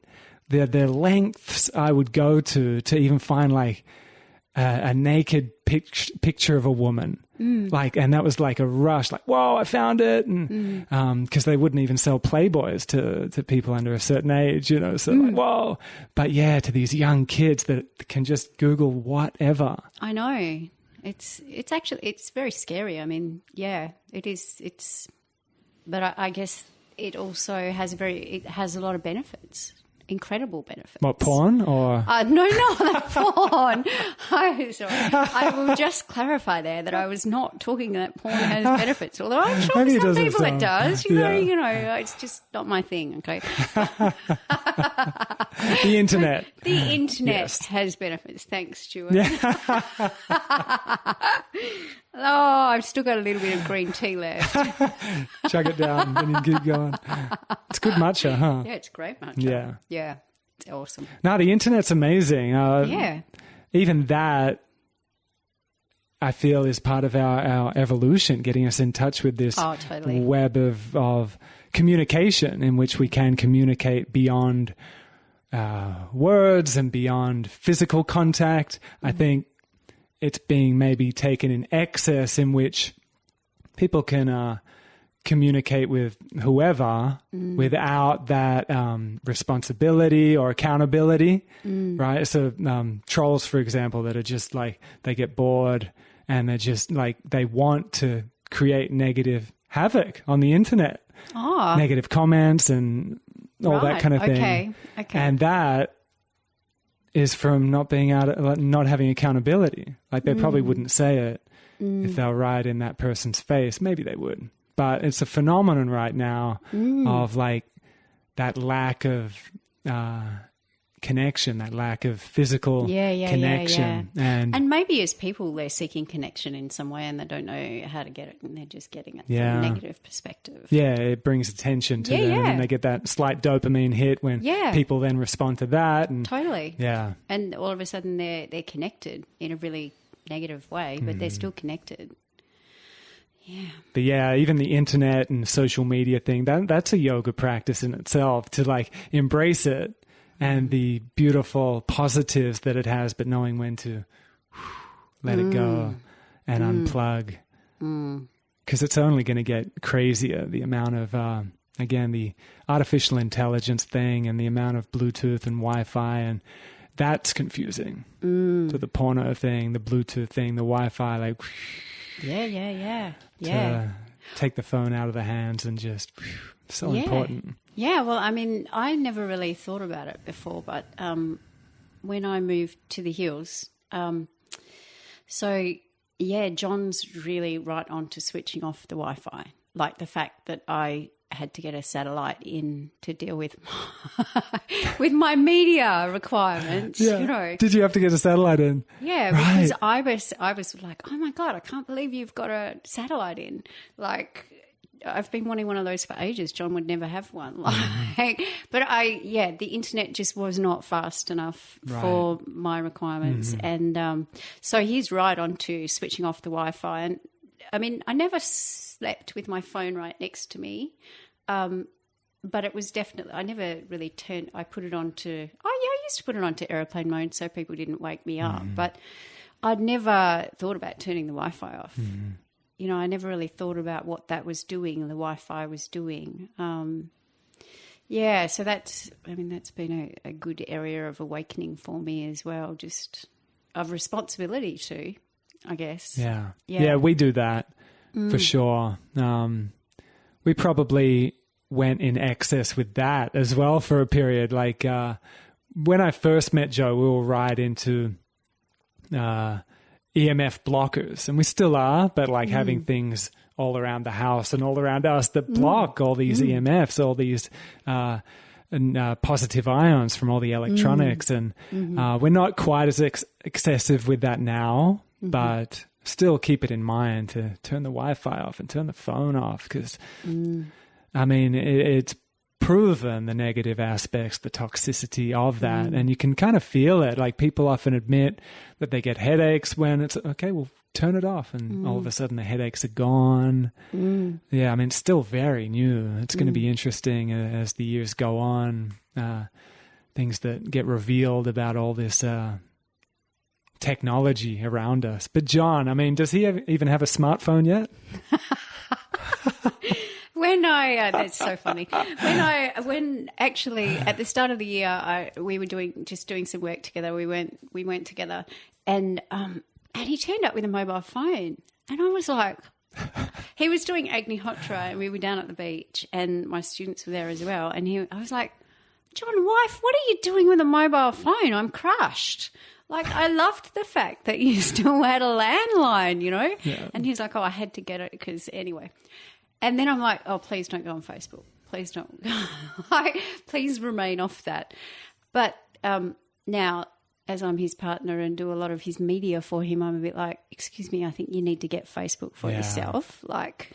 the lengths I would go to even find like a naked picture of a woman. Like, and that was like a rush, like, whoa, I found it. And, cause they wouldn't even sell Playboys to people under a certain age, so like, whoa. But yeah, to these young kids that can just Google whatever. I know. It's very scary. I mean, yeah, it is. But I guess it also has a lot of benefits. Incredible benefits. What, porn or? No, not porn. I will just clarify there that I was not talking that porn has benefits, although I'm sure Maybe for some people it does. You know, it's just not my thing, okay? The internet. The internet has benefits. Thanks, Stuart. Yeah. Oh, I've still got a little bit of green tea left. Chug it down and you keep going. It's good matcha, huh? Yeah, it's great matcha. Yeah. Yeah, it's awesome. No, the internet's amazing. Even that, I feel, is part of our evolution, getting us in touch with this web of communication in which we can communicate beyond words and beyond physical contact. I think it's being maybe taken in excess, in which people can communicate with whoever without that responsibility or accountability, right? So trolls, for example, that are just like, they get bored and they're just like, they want to create negative havoc on the internet, negative comments and all that kind of thing. Okay. And that is from not having accountability. Like, they probably wouldn't say it if they were right in that person's face. Maybe they would. But it's a phenomenon right now of like that lack of connection, that lack of physical connection. Yeah. And maybe as people, they're seeking connection in some way and they don't know how to get it, and they're just getting it from a negative perspective. Yeah, it brings attention to them, and then they get that slight dopamine hit when people then respond to that. And, totally. Yeah. And all of a sudden they're connected in a really negative way, but they're still connected. Yeah. But yeah, even the internet and social media thing, that's a yoga practice in itself, to like embrace it and the beautiful positives that it has, but knowing when to let it go and unplug. Because it's only going to get crazier, the amount of, again, the artificial intelligence thing and the amount of Bluetooth and Wi-Fi and that's confusing. So the porno thing, the Bluetooth thing, the Wi-Fi, like to take the phone out of the hands and just so important. Yeah, well, I mean, I never really thought about it before, but when I moved to the hills, John's really right on to switching off the Wi-Fi, like the fact that I had to get a satellite in to deal with with my media requirements. Yeah. You know, did you have to get a satellite in? Yeah, right. Because I was like, oh my God, I can't believe you've got a satellite in. Like, I've been wanting one of those for ages. John would never have one. Like, but the internet just was not fast enough for my requirements, and so he's right on to switching off the Wi-Fi. And I mean, I never slept with my phone right next to me. But it was definitely, I never really I put it on to, I used to put it on to airplane mode so people didn't wake me up. But I'd never thought about turning the Wi-Fi off. You know, I never really thought about what that was doing, the Wi-Fi was doing. So that's been a good area of awakening for me as well, just of responsibility too, I guess. Yeah, we do that for sure. We probably went in excess with that as well for a period. Like when I first met Joe, we were right into EMF blockers, and we still are, but like having things all around the house and all around us that block all these EMFs, all these positive ions from all the electronics. And we're not quite as excessive with that now, but still keep it in mind to turn the Wi-Fi off and turn the phone off, because I mean, it's proven the negative aspects, the toxicity of that. And you can kind of feel it. Like people often admit that they get headaches when it's, okay, well, turn it off. And all of a sudden the headaches are gone. Yeah, I mean, it's still very new. It's going to be interesting as the years go on. Things that get revealed about all this technology around us. But John, I mean, does he even have a smartphone yet? That's so funny. When actually at the start of the year, we were doing some work together. We went together, and he turned up with a mobile phone, and I was like, he was doing Agnihotra, and we were down at the beach, and my students were there as well, and I was like, John, wife, what are you doing with a mobile phone? I'm crushed. Like, I loved the fact that you still had a landline, you know? Yeah. And he's like, oh, I had to get it because anyway. And then I'm like, oh, please don't go on Facebook. Please don't. Please remain off that. But now, as I'm his partner and do a lot of his media for him, I'm a bit like, excuse me, I think you need to get Facebook for yourself. Like,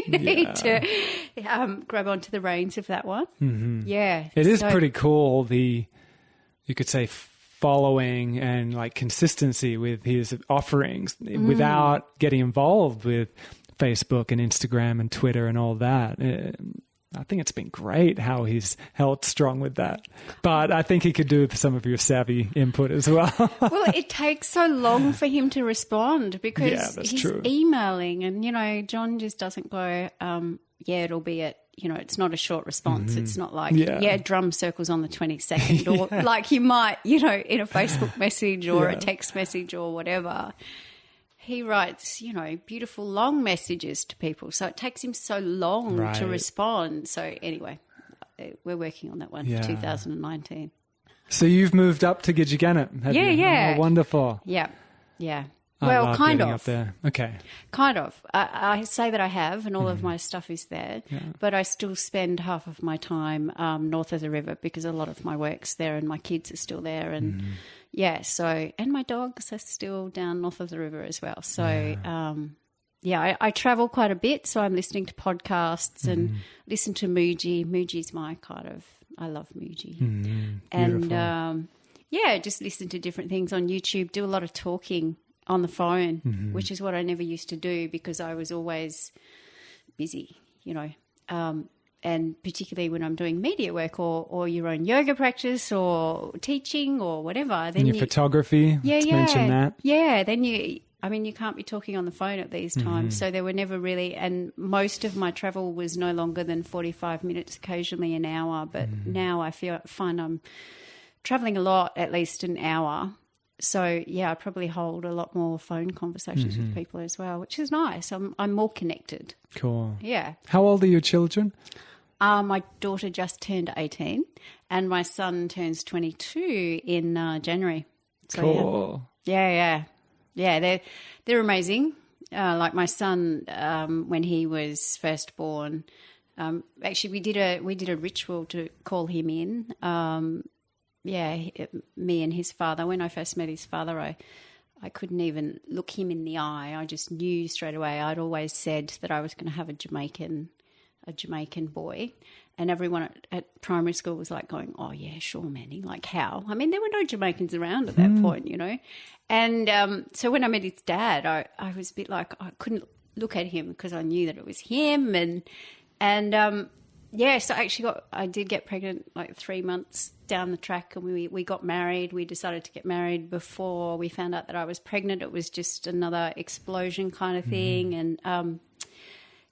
you need to grab onto the reins of that one. Yeah. It is pretty cool, you could say, following and like consistency with his offerings without getting involved with Facebook and Instagram and Twitter and all that. I think it's been great how he's held strong with that. But I think he could do with some of your savvy input as well. Well, it takes so long for him to respond because he's emailing and, you know, John just doesn't go, it'll be at, you know, it's not a short response. It's not like, drum circles on the 22nd or like you might, you know, in a Facebook message or a text message or whatever. He writes, you know, beautiful long messages to people. So it takes him so long to respond. So anyway, we're working on that one for 2019. So you've moved up to Gidgegannup, have you? Yeah. Oh, wonderful. Yeah. Well, kind of. Up there. Okay. Kind of. I say that I have, and all of my stuff is there, but I still spend half of my time north of the river because a lot of my work's there and my kids are still there. And and my dogs are still down north of the river as well. So, I travel quite a bit. So I'm listening to podcasts and listen to Muji. Muji's my I love Muji. And, just listen to different things on YouTube, do a lot of talking on the phone, which is what I never used to do because I was always busy, you know, and particularly when I'm doing media work or your own yoga practice or teaching or whatever. Then your photography, let's mention that. Yeah, then you can't be talking on the phone at these times. So there were never really, and most of my travel was no longer than 45 minutes, occasionally an hour. But now I find I'm traveling a lot, at least an hour. So, yeah, I probably hold a lot more phone conversations with people as well, which is nice. I'm more connected. Cool. Yeah. How old are your children? My daughter just turned 18 and my son turns 22 in January. So, cool. Yeah, they're amazing. Like my son, when he was first born, actually we did a ritual to call him in. Me and his father. When I first met his father, I couldn't even look him in the eye. I just knew straight away. I'd always said that I was going to have a Jamaican boy, and everyone at primary school was like going, "Oh yeah, sure, Mandy." Like how? I mean, there were no Jamaicans around at that point, you know. And so when I met his dad, I was a bit like I couldn't look at him because I knew that it was him, and so I did get pregnant like 3 months down the track, and we got married. We decided to get married before we found out that I was pregnant. It was just another explosion kind of thing. And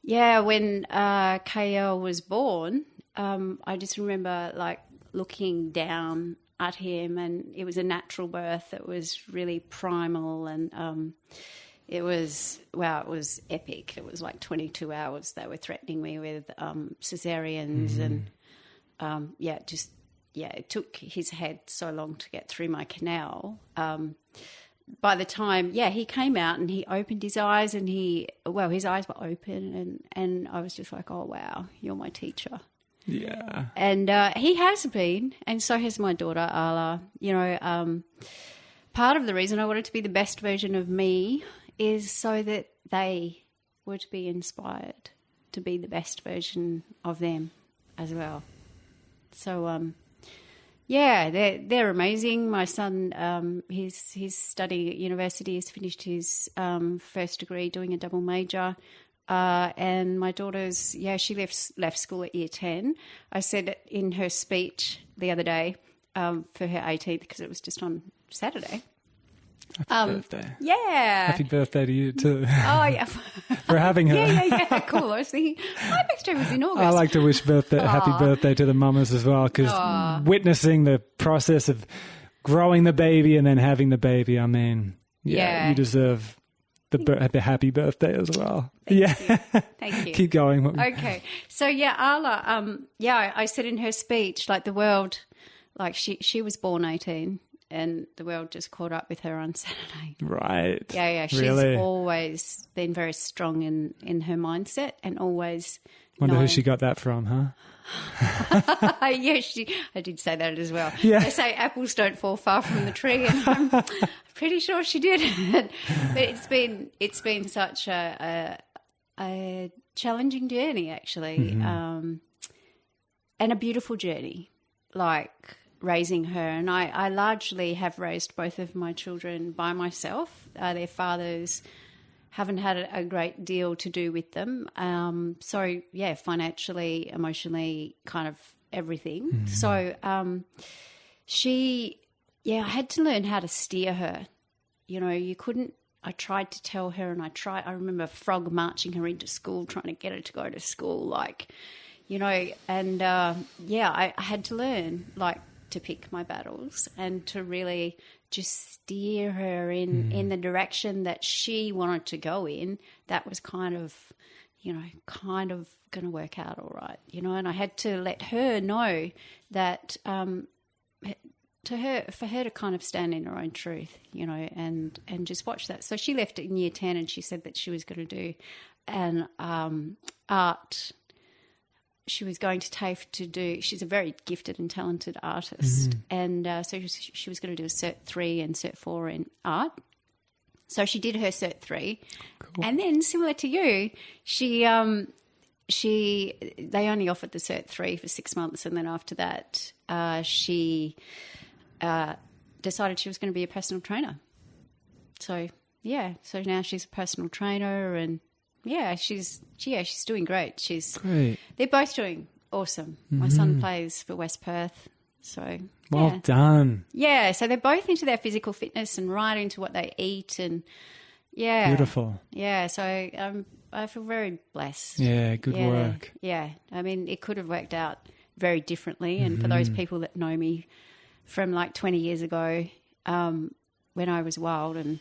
when KL was born, I just remember like looking down at him, and it was a natural birth. It was really primal, and it was epic. It was like 22 hours. They were threatening me with cesareans, and it took his head so long to get through my canal. By the time, he came out and he opened his eyes, and his eyes were open, and I was just like, oh, wow, you're my teacher. Yeah. And he has been, and so has my daughter, Ala. You know, part of the reason I wanted to be the best version of me is so that they would be inspired to be the best version of them as well. So, they're amazing. My son, he's studying at university. He's finished his first degree, doing a double major. And my daughter's, she left school at year 10. I said it in her speech the other day for her 18th, because it was just on Saturday. Happy birthday. Yeah. Happy birthday to you too. Oh, yeah. For having her. Yeah. Cool. I was thinking, my birthday was in August. I like to wish happy birthday to the mamas as well, because witnessing the process of growing the baby and then having the baby, I mean, you deserve the happy birthday as well. Thank you. Keep going. Okay. So, Ala, I said in her speech, like the world, like she was born 18. And the world just caught up with her on Saturday. Right. Yeah. She's really? Always been very strong in her mindset, and always wonder who she got that from, huh? I did say that as well. Yeah. They say apples don't fall far from the tree, and I'm pretty sure she did. But it's been such a challenging journey, actually, and a beautiful journey, like raising her. And I largely have raised both of my children by myself. Their fathers haven't had a great deal to do with them. So, financially, emotionally, kind of everything. So I had to learn how to steer her. You know, you couldn't, I tried to tell her, and I remember frog marching her into school, trying to get her to go to school, like, you know, and I had to learn, like, to pick my battles and to really just steer her in the direction that she wanted to go in. That was kind of going to work out all right, you know. And I had to let her know that for her to kind of stand in her own truth, you know, and just watch that. So she left in year 10, and she said that she was going to do an art. She was going to TAFE to do, she's a very gifted and talented artist. And so she was going to do a Cert 3 and Cert 4 in art. So she did her Cert 3. Cool. And then, similar to you, they only offered the Cert 3 for 6 months. And then after that, she decided she was going to be a personal trainer. So now she's a personal trainer, and she's doing great. They're both doing awesome. My son plays for West Perth, so well done. Yeah, so they're both into their physical fitness and right into what they eat, and beautiful. Yeah, so I feel very blessed. Yeah, good work. Yeah, I mean, it could have worked out very differently, and for those people that know me from like 20 years ago when I was wild and,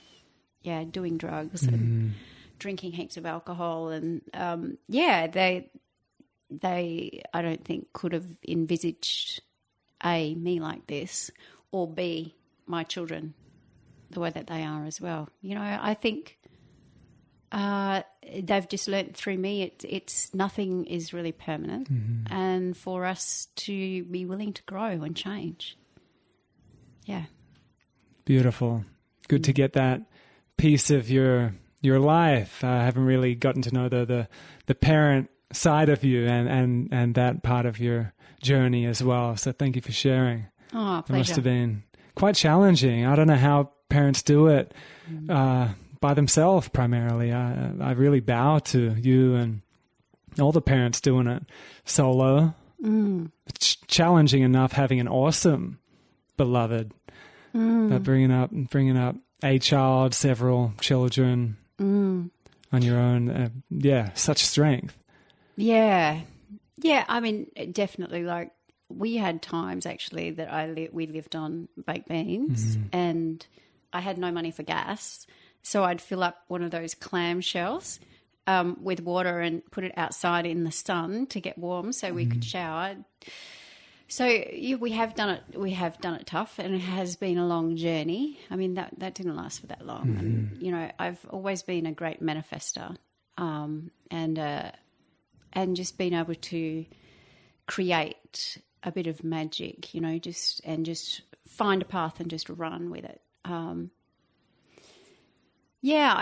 doing drugs and drinking heaps of alcohol. And, they I don't think could have envisaged, A, me like this, or B, my children the way that they are as well. You know, I think they've just learnt through me it's nothing is really permanent, and for us to be willing to grow and change. Yeah. Beautiful. Good to get that piece of your life. I haven't really gotten to know the parent side of you and that part of your journey as well. So thank you for sharing. Oh, pleasure. It must have been quite challenging. I don't know how parents do it by themselves primarily. I really bow to you and all the parents doing it solo. It's challenging enough having an awesome beloved, but bringing up a child, several children on your own. Such strength. Yeah. I mean, definitely. Like, we had times actually that we lived on baked beans, and I had no money for gas, so I'd fill up one of those clamshells with water and put it outside in the sun to get warm, so we could shower. So we have done it. We have done it tough, and it has been a long journey. I mean, that didn't last for that long. And you know, I've always been a great manifester, and just being able to create a bit of magic, you know, just find a path and just run with it. I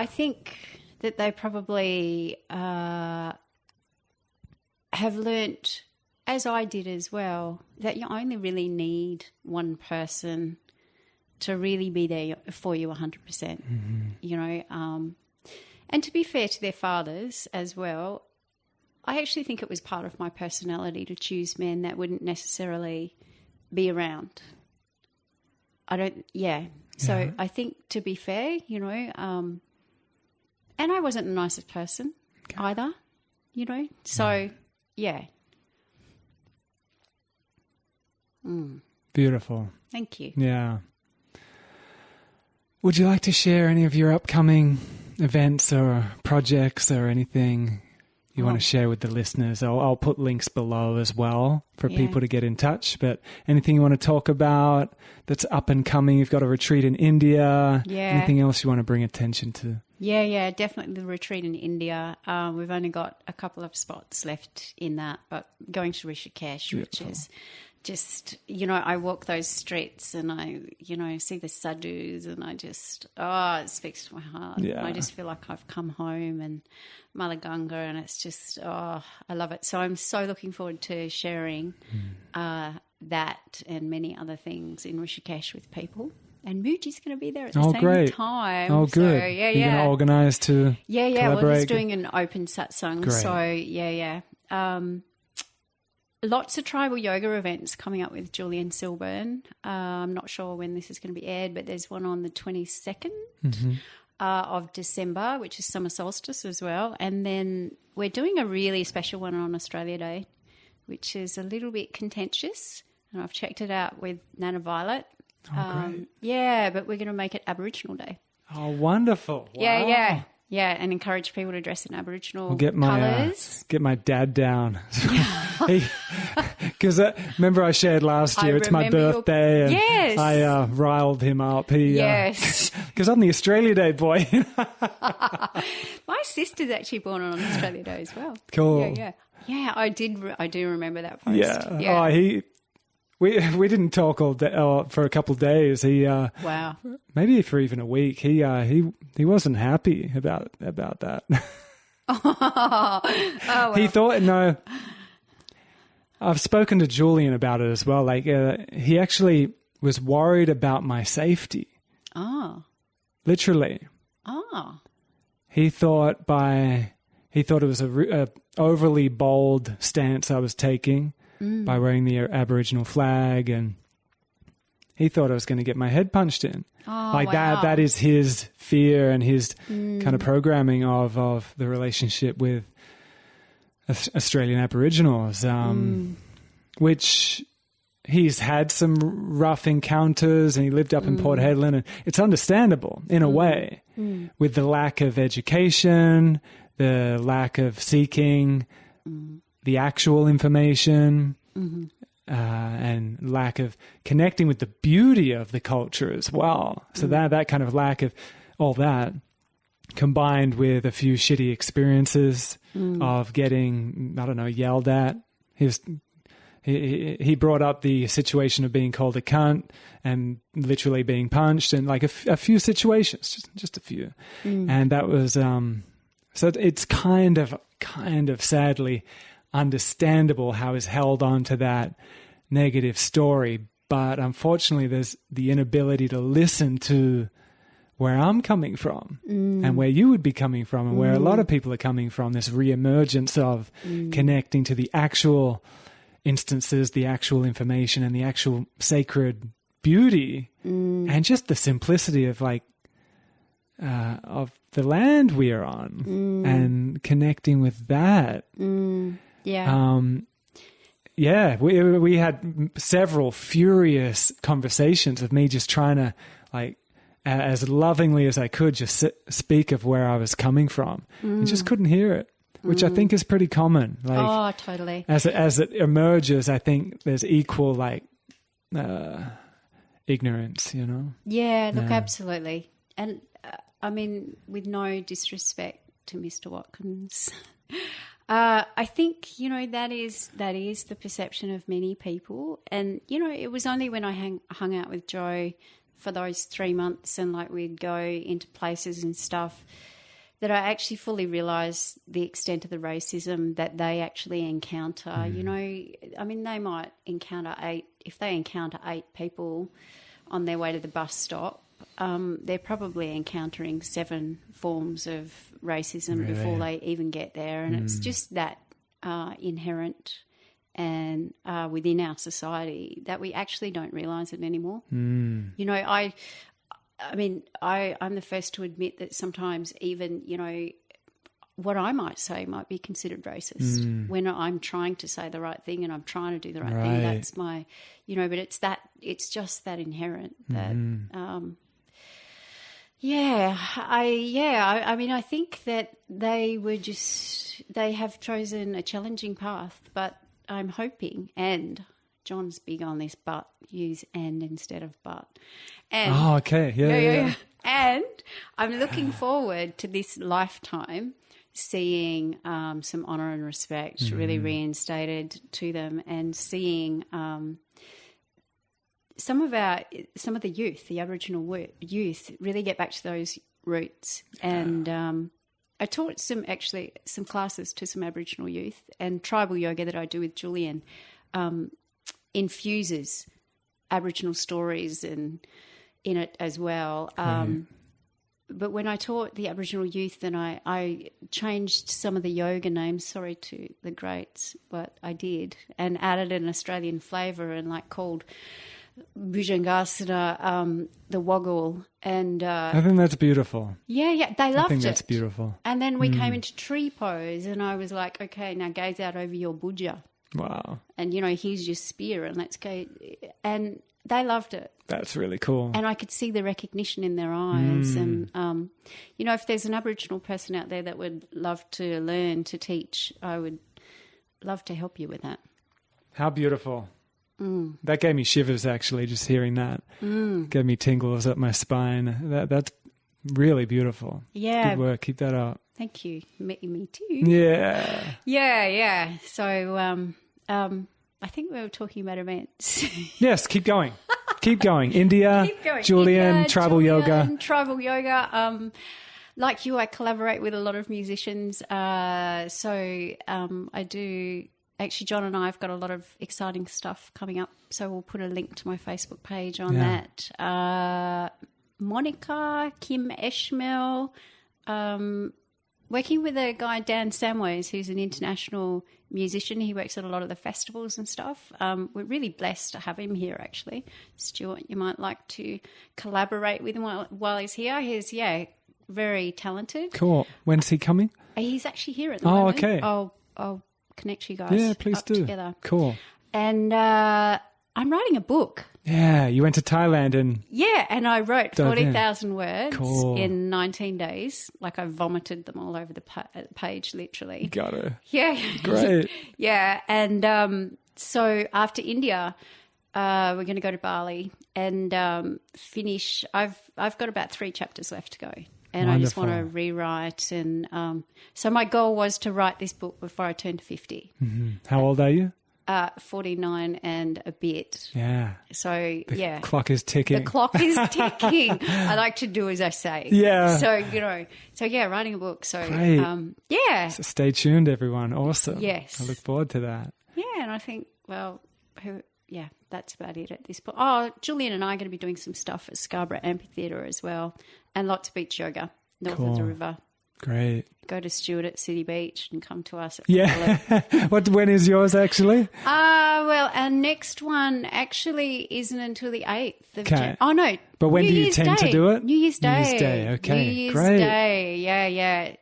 think that they probably have learnt, as I did as well, that you only really need one person to really be there for you 100%, you know. And to be fair to their fathers as well, I actually think it was part of my personality to choose men that wouldn't necessarily be around. So I think, to be fair, you know, and I wasn't the nicest person either, you know. So, Beautiful. Thank you. Yeah. Would you like to share any of your upcoming events or projects or anything you want to share with the listeners? I'll put links below as well for people to get in touch. But anything you want to talk about that's up and coming? You've got a retreat in India. Yeah. Anything else you want to bring attention to? Yeah, definitely the retreat in India. We've only got a couple of spots left in that, but going to Rishikesh, Beautiful. Which is just, you know, I walk those streets and I, you know, see the sadhus and I just, it speaks to my heart. Yeah. I just feel like I've come home, and Mother Ganga, and it's just, I love it. So I'm so looking forward to sharing that and many other things in Rishikesh with people. And Muji's going to be there at the same time. Oh, good. So, You're going to organise to collaborate? Well, he's doing an open satsang. Great. So, lots of tribal yoga events coming up with Julian Silburn. I'm not sure when this is going to be aired, but there's one on the 22nd of December, which is summer solstice as well. And then we're doing a really special one on Australia Day, which is a little bit contentious. And I've checked it out with Nana Violet. Great. Yeah, but we're going to make it Aboriginal Day. Oh, wonderful. Wow. Yeah, and encourage people to dress in Aboriginal colours. Get my dad down. Because remember I shared last year, it's my birthday, and I riled him up. Because I'm the Australia Day boy. My sister's actually born on Australia Day as well. Cool. Yeah, I do remember that post. Yeah. Oh, we didn't talk all day, for a couple of days. Wow. Maybe for even a week. He wasn't happy about that. Well. He thought, I've spoken to Julian about it as well. Like, he actually was worried about my safety. Oh. Literally. Oh. He thought it was a overly bold stance I was taking by wearing the Aboriginal flag, and he thought I was going to get my head punched in. That is his fear and his kind of programming of the relationship with Australian Aboriginals, which he's had some rough encounters and he lived up in Port Hedland, and it's understandable in a way with the lack of education, the lack of seeking the actual information, and lack of connecting with the beauty of the culture as well. So that kind of lack of all that, combined with a few shitty experiences of getting, I don't know, yelled at. He brought up the situation of being called a cunt and literally being punched, and like a few situations, just a few. And that was, so it's kind of sadly understandable how he's held on to that negative story. But unfortunately, there's the inability to listen to where I'm coming from and where you would be coming from and where a lot of people are coming from, this reemergence of connecting to the actual instances, the actual information, and the actual sacred beauty and just the simplicity of of the land we are on and connecting with that. We had several furious conversations of me just trying to, like, as lovingly as I could, just speak of where I was coming from. And just couldn't hear it, which I think is pretty common. Like, totally. As it emerges, I think there's equal ignorance, you know? Yeah, look, absolutely. And I mean, with no disrespect to Mr. Watkins, I think, you know, that is the perception of many people. And, you know, it was only when I hung out with Joe for those 3 months and like we'd go into places and stuff that I actually fully realised the extent of the racism that they actually encounter. You know, I mean, they might encounter 8 people on their way to the bus stop. They're probably encountering 7 forms of racism before they even get there. And it's just that inherent and within our society that we actually don't realise it anymore. You know, I mean, I'm the first to admit that sometimes even, you know, what I might say might be considered racist when I'm trying to say the right thing and I'm trying to do the right thing. That's my, you know, but it's just that inherent that, I mean, I think that they have chosen a challenging path, but I'm hoping, and John's big on this, but use and instead of but. And, yeah. And I'm looking forward to this lifetime seeing some honour and respect really reinstated to them, and seeing some of the youth, the Aboriginal youth, really get back to those roots. And I taught some classes to some Aboriginal youth, and tribal yoga that I do with Julian infuses Aboriginal stories in it as well. But when I taught the Aboriginal youth, then I changed some of the yoga names, sorry to the greats, but I did, and added an Australian flavour and like called Bhujangasana the Woggle. And I think that's beautiful. Yeah, they loved it. I think that's beautiful. And then we came into tree pose, and I was like, okay, now gaze out over your bhuja. Wow. And, you know, here's your spear, and let's go. And they loved it. That's really cool. And I could see the recognition in their eyes. And, you know, if there's an Aboriginal person out there that would love to learn to teach, I would love to help you with that. How beautiful. That gave me shivers, actually, just hearing that. Gave me tingles up my spine. That's really beautiful. Yeah. Good work. Keep that up. Thank you. Me too. Yeah. Yeah. So I think we were talking about events. Yes, keep going. Keep going. India, Julian, tribal yoga. Tribal yoga. Like you, I collaborate with a lot of musicians. So I do... Actually, John and I have got a lot of exciting stuff coming up, so we'll put a link to my Facebook page on that. Monica, Kim Eshmel, working with a guy, Dan Samways, who's an international musician. He works at a lot of the festivals and stuff. We're really blessed to have him here, actually. Stuart, you might like to collaborate with him while he's here. He's, very talented. Cool. When's he coming? He's actually here at the moment. Okay. I'll connect you guys. Yeah, please do. Together. Cool. And I'm writing a book. Yeah, you went to Thailand and... Yeah, and I wrote 40,000 words Cool. in 19 days. Like I vomited them all over the page, literally. Got it. Yeah. Great. Yeah, and so after India, we're going to go to Bali and finish. I've got about 3 chapters left to go. And Wonderful. I just want to rewrite. And so my goal was to write this book before I turned 50. Mm-hmm. How old are you? 49 and a bit. Yeah. So, The clock is ticking. The clock is ticking. I like to do as I say. Yeah. So, writing a book. So, Great. So stay tuned, everyone. Awesome. Yes. I look forward to that. Yeah, and I think, that's about it at this point. Oh, Julian and I are going to be doing some stuff at Scarborough Amphitheatre as well, and lots of beach yoga north of the river. Great. Go to Stuart at City Beach and come to us. When is yours actually? Our next one actually isn't until the 8th of January. Oh, no. But when do you tend to do it? New Year's Day. New Year's Day, okay. New Year's Great. Day, yeah.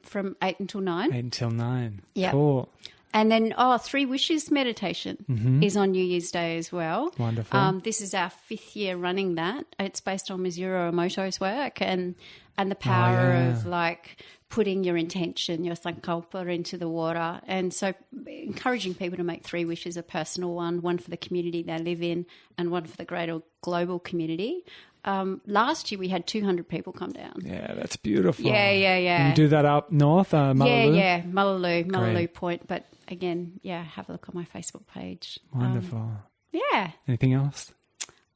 From 8 until 9. 8 until 9. Yeah. Cool. And then, 3 Wishes meditation is on New Year's Day as well. Wonderful. This is our 5th year running that. It's based on Misuro Emoto's work and the power of like putting your intention, your sankalpa into the water. And so encouraging people to make 3 wishes, a personal one for the community they live in and one for the greater global community. Last year we had 200 people come down. Yeah, that's beautiful. Yeah. And you do that up north, Mullaloo? Yeah, Mullaloo Point. But again, have a look on my Facebook page. Wonderful. Anything else?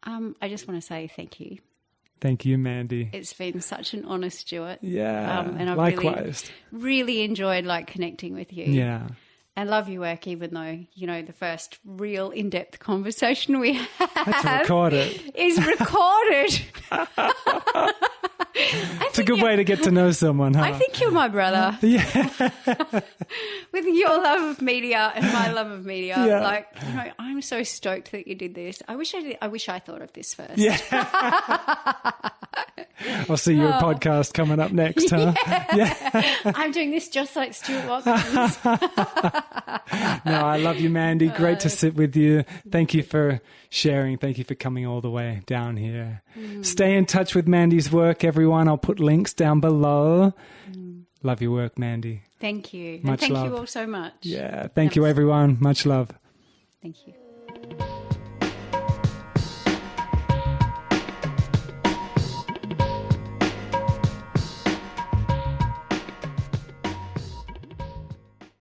I just want to say thank you. Thank you, Mandi. It's been such an honour, Stuart. Yeah, and I've likewise. Really enjoyed connecting with you. Yeah. And love your work, even though, the first real in-depth conversation we have recorded. Is recorded. It's a good way to get to know someone, huh? I think you're my brother. Yeah. With your love of media and my love of media. Yeah. I'm so stoked that you did this. I wish I thought of this first. Yeah. I'll see your podcast coming up next, huh? Yeah. I'm doing this just like Stuart Watkins. No, I love you, Mandi. Great to sit with you. Thank you for sharing. Thank you for coming all the way down here. Stay in touch with Mandi's work, everyone. I'll put links down below. Love your work, Mandi. Thank you. Much and thank love. you all so much. Yeah. Thank you, everyone. Much love. Thank you.